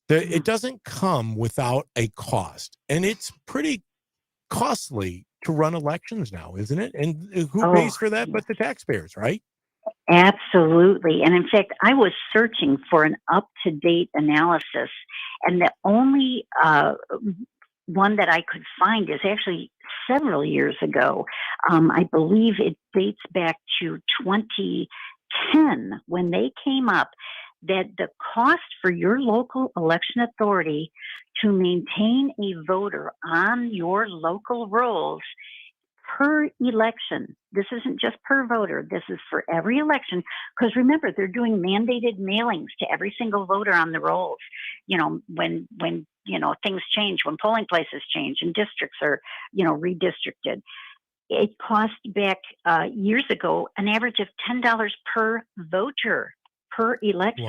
it doesn't come without a cost, and it's pretty costly to run elections now, isn't it? And who pays for that but the taxpayers, right? Absolutely. And in fact, I was searching for an up-to-date analysis, and the only one that I could find is actually several years ago. I believe it dates back to 2010 when they came up that the cost for your local election authority to maintain a voter on your local rolls per election. This isn't just per voter. This is for every election. Because remember, they're doing mandated mailings to every single voter on the rolls. When things change, when polling places change and districts are, redistricted. It cost back years ago an average of $10 per voter per election.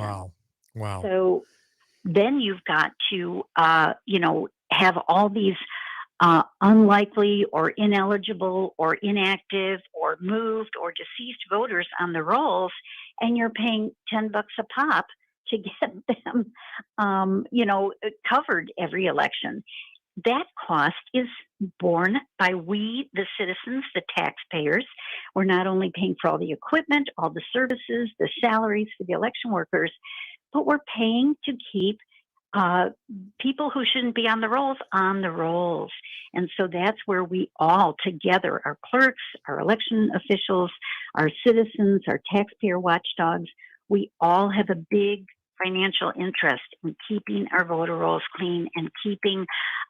Wow. So then you've got to, have all these unlikely or ineligible or inactive or moved or deceased voters on the rolls, and you're paying $10 a pop to get them, covered every election. That cost is borne by we, the citizens, the taxpayers. We're not only paying for all the equipment, all the services, the salaries for the election workers, but we're paying to keep people who shouldn't be on the rolls. And so that's where we all together, our clerks, our election officials, our citizens, our taxpayer watchdogs, we all have a big financial interest in keeping our voter rolls clean and keeping,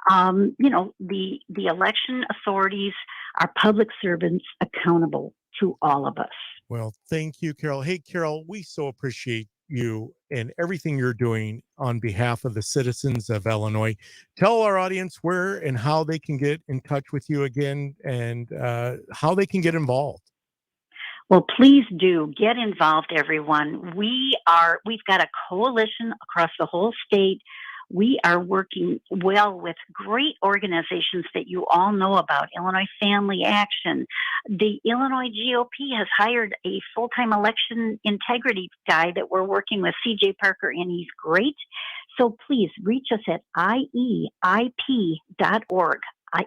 the election authorities, our public servants accountable to all of us. Well, thank you, Carol. Hey, Carol, we so appreciate you and everything you're doing on behalf of the citizens of Illinois. Tell our audience where and how they can get in touch with you again and how they can get involved. Well, please do get involved, everyone. We've got a coalition across the whole state. We are working well with great organizations that you all know about, Illinois Family Action. The Illinois GOP has hired a full-time election integrity guy that we're working with, CJ Parker, and he's great. So please reach us at IEIP.org,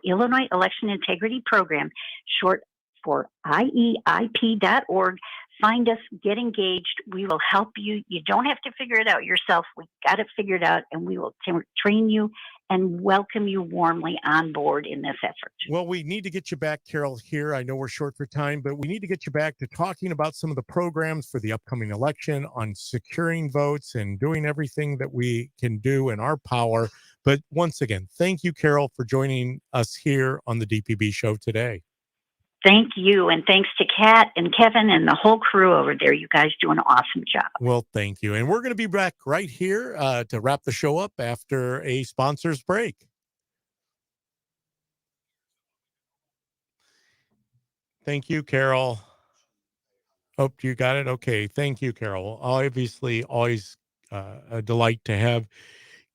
Illinois Election Integrity Program, short for IEIP.org. Find us, get engaged. We will help you. You don't have to figure it out yourself. We got it figured out, and we will train you and welcome you warmly on board in this effort. Well, we need to get you back, Carol, here. I know we're short for time, but we need to get you back to talking about some of the programs for the upcoming election on securing votes and doing everything that we can do in our power. But once again, thank you, Carol, for joining us here on the DPB show today. Thank you. And thanks to Kat and Kevin and the whole crew over there. You guys do an awesome job. Well, thank you. And we're going to be back right here to wrap the show up after a sponsor's break. Thank you, Carol. Hope you got it. Okay. Thank you, Carol. Obviously, always a delight to have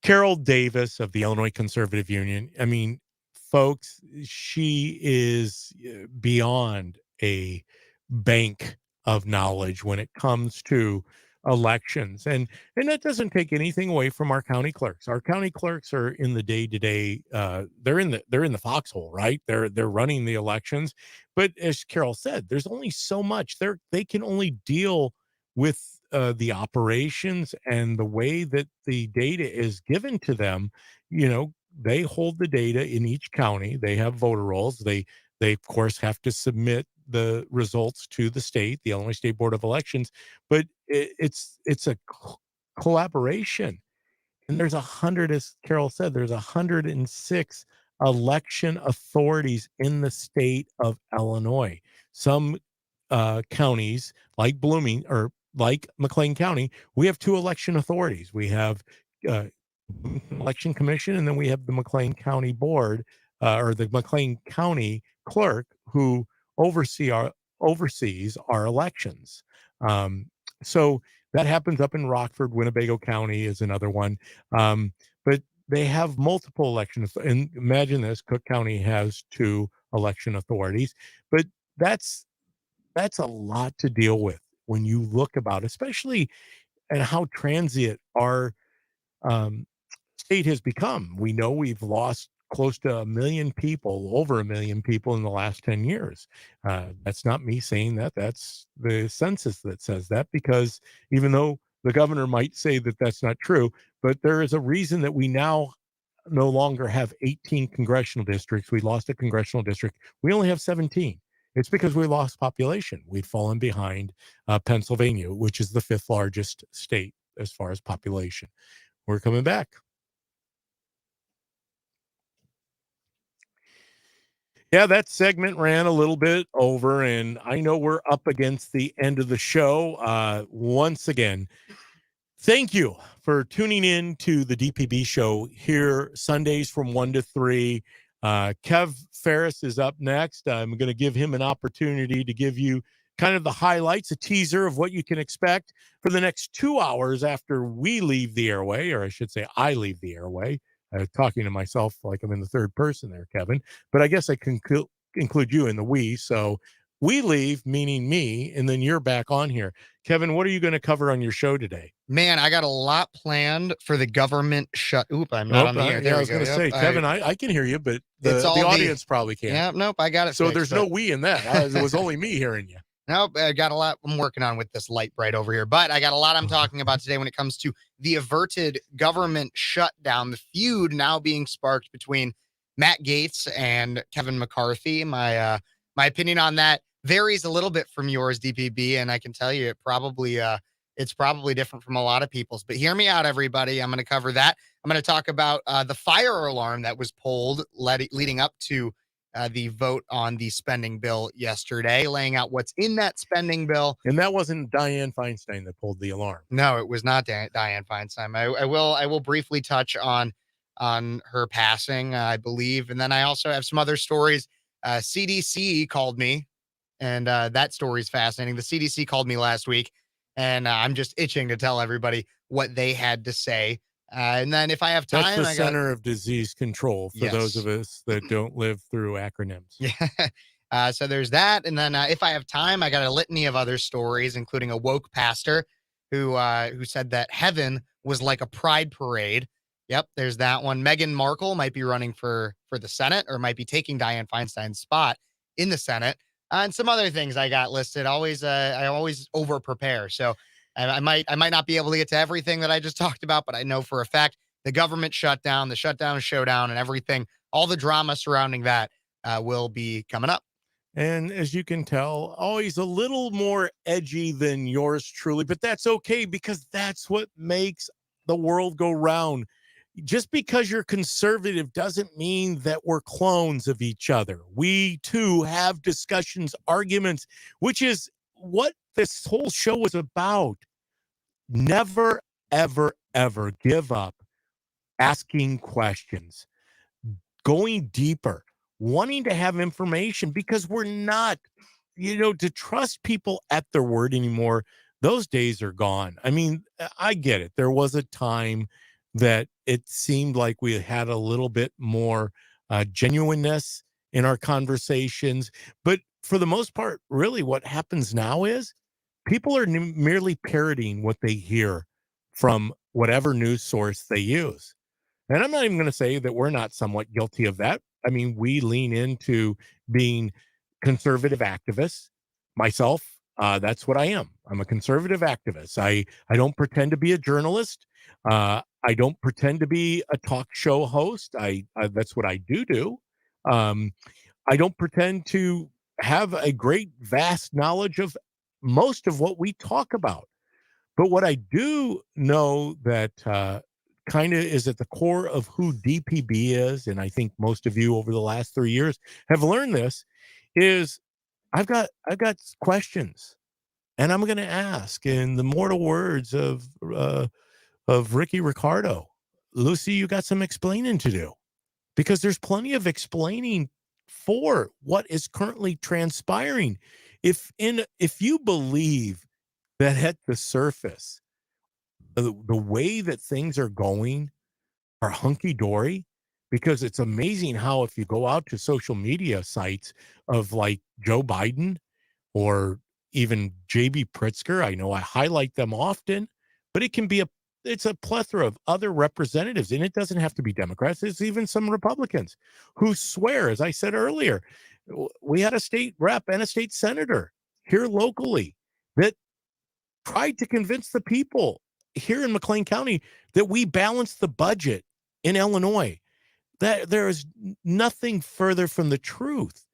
Carol Davis of the Illinois Conservative Union. I mean, folks, she is beyond a bank of knowledge when it comes to elections. And that doesn't take anything away from our county clerks. Our county clerks are in the day-to-day, they're in the foxhole, right? They're running the elections. But as Carol said, there's only so much. They can only deal with the operations and the way that the data is given to them. You know, they hold the data in each county. They have voter rolls. They of course have to submit the results to the state, the Illinois State Board of Elections, but it's a collaboration. And there's 100, as Carol said, there's 106 election authorities in the state of Illinois. Some counties like Blooming or like McLean County, we have 2 election authorities. We have uh, election commission, and then we have the McLean County board, or the McLean County clerk, who oversees our elections. So that happens up in Rockford. Winnebago County is another one. But they have multiple elections. And imagine this: Cook County has 2 election authorities, but that's a lot to deal with when you look about, especially and how transient our um, state has become. We know we've lost close to 1 million people, over 1 million people in the last 10 years. That's not me saying that. That's the census that says that, because even though the governor might say that that's not true, but there is a reason that we now no longer have 18 congressional districts. We lost a congressional district. We only have 17. It's because we lost population. We'd fallen behind Pennsylvania, which is the 5th largest state as far as population. We're coming back. Yeah, that segment ran a little bit over, and I know we're up against the end of the show. Once again, thank you for tuning in to the DPB show here Sundays from 1 to 3. Kev Ferris is up next. I'm going to give him an opportunity to give you kind of the highlights, a teaser of what you can expect for the next 2 hours after we leave the airway, or I should say I leave the airway. Talking to myself like I'm in the third person there, Kevin. But I guess I can include you in the we. So we leave, meaning me, and then you're back on here. Kevin, what are you going to cover on your show today? Man, I got a lot planned for the government shut. Oop, I'm not on the air. There I was going to say, Kevin, I can hear you, but the audience probably can't. Yeah, nope, I got it. So there's no we in that. It was only me hearing you. Nope, I got a lot I'm working on with this light bright over here, but I got a lot I'm talking about today when it comes to the averted government shutdown, the feud now being sparked between Matt Gaetz and Kevin McCarthy. My opinion on that varies a little bit from yours, DPB, and I can tell you it's probably different from a lot of people's. But hear me out, everybody. I'm going to cover that. I'm going to talk about the fire alarm that was pulled leading up to the vote on the spending bill yesterday, laying out what's in that spending bill. And that wasn't Dianne Feinstein that pulled the alarm. No, it was not Dianne Feinstein. I will briefly touch on her passing, I believe. And then I also have some other stories. CDC called me, and that story is fascinating. The CDC called me last week, and I'm just itching to tell everybody what they had to say. And then if I have time, that's the Center of Disease Control for those of us that don't live through acronyms. Yeah. So there's that. And then if I have time, I got a litany of other stories, including a woke pastor who said that heaven was like a pride parade. Yep. There's that one. Meghan Markle might be running for the Senate, or might be taking Dianne Feinstein's spot in the Senate, and some other things I got listed. I always over prepare. So I might not be able to get to everything that I just talked about, but I know for a fact the government shutdown, the shutdown showdown, and everything, all the drama surrounding that will be coming up. And as you can tell, always a little more edgy than yours truly, but that's okay, because that's what makes the world go round. Just because you're conservative doesn't mean that we're clones of each other. We too have discussions, arguments, which is what this whole show was about. Never, ever, ever give up asking questions, going deeper, wanting to have information, because we're not, to trust people at their word anymore. Those days are gone. I mean, I get it. There was a time that it seemed like we had a little bit more genuineness in our conversations. But for the most part, really what happens now is people are merely parroting what they hear from whatever news source they use. And I'm not even going to say that we're not somewhat guilty of that. I mean, we lean into being conservative activists. Myself, that's what I am. I'm a conservative activist. I don't pretend to be a journalist. I don't pretend to be a talk show host. That's what I do. Um, I don't pretend to have a great, vast knowledge of most of what we talk about. But what I do know that kind of is at the core of who DPB is, and I think most of you over the last 3 years have learned this, is I've got questions, and I'm going to ask in the mortal words of Ricky Ricardo. Lucy, you got some explaining to do, because there's plenty of explaining for what is currently transpiring. If you believe that at the surface, the way that things are going are hunky dory, because it's amazing how if you go out to social media sites of like Joe Biden or even JB Pritzker, I know I highlight them often, but it's a plethora of other representatives, and it doesn't have to be Democrats. There's even some Republicans who swear, as I said earlier, we had a state rep and a state senator here locally that tried to convince the people here in McLean County that we balanced the budget in Illinois. That there is nothing further from the truth.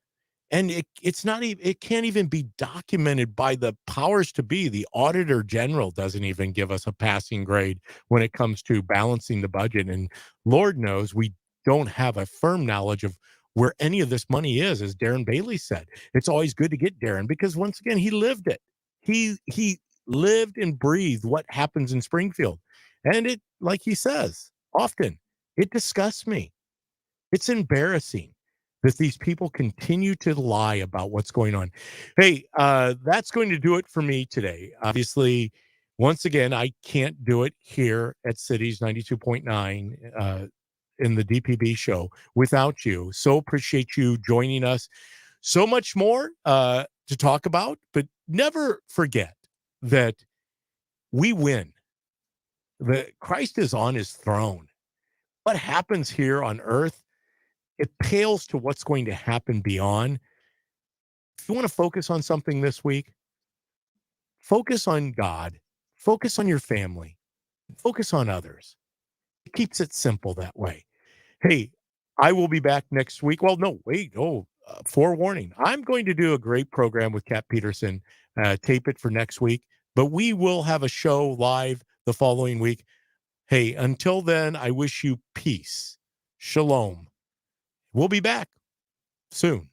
And it's not even, it can't even be documented by the powers to be. The auditor general doesn't even give us a passing grade when it comes to balancing the budget. And Lord knows we don't have a firm knowledge of where any of this money is, as Darren Bailey said. It's always good to get Darren because once again, he lived it. He lived and breathed what happens in Springfield. And it, like he says, often, it disgusts me. It's embarrassing that these people continue to lie about what's going on. Hey, that's going to do it for me today. Obviously, once again, I can't do it here at Cities 92.9 in the DPB show without you. So appreciate you joining us. So much more to talk about, but never forget that we win. That Christ is on his throne. What happens here on earth, it pales to what's going to happen beyond. If you want to focus on something this week, focus on God, focus on your family, focus on others. It keeps it simple that way. Hey, I will be back next week. Well, no, wait. Forewarning. I'm going to do a great program with Kat Peterson, tape it for next week, but we will have a show live the following week. Hey, until then, I wish you peace. Shalom. We'll be back soon.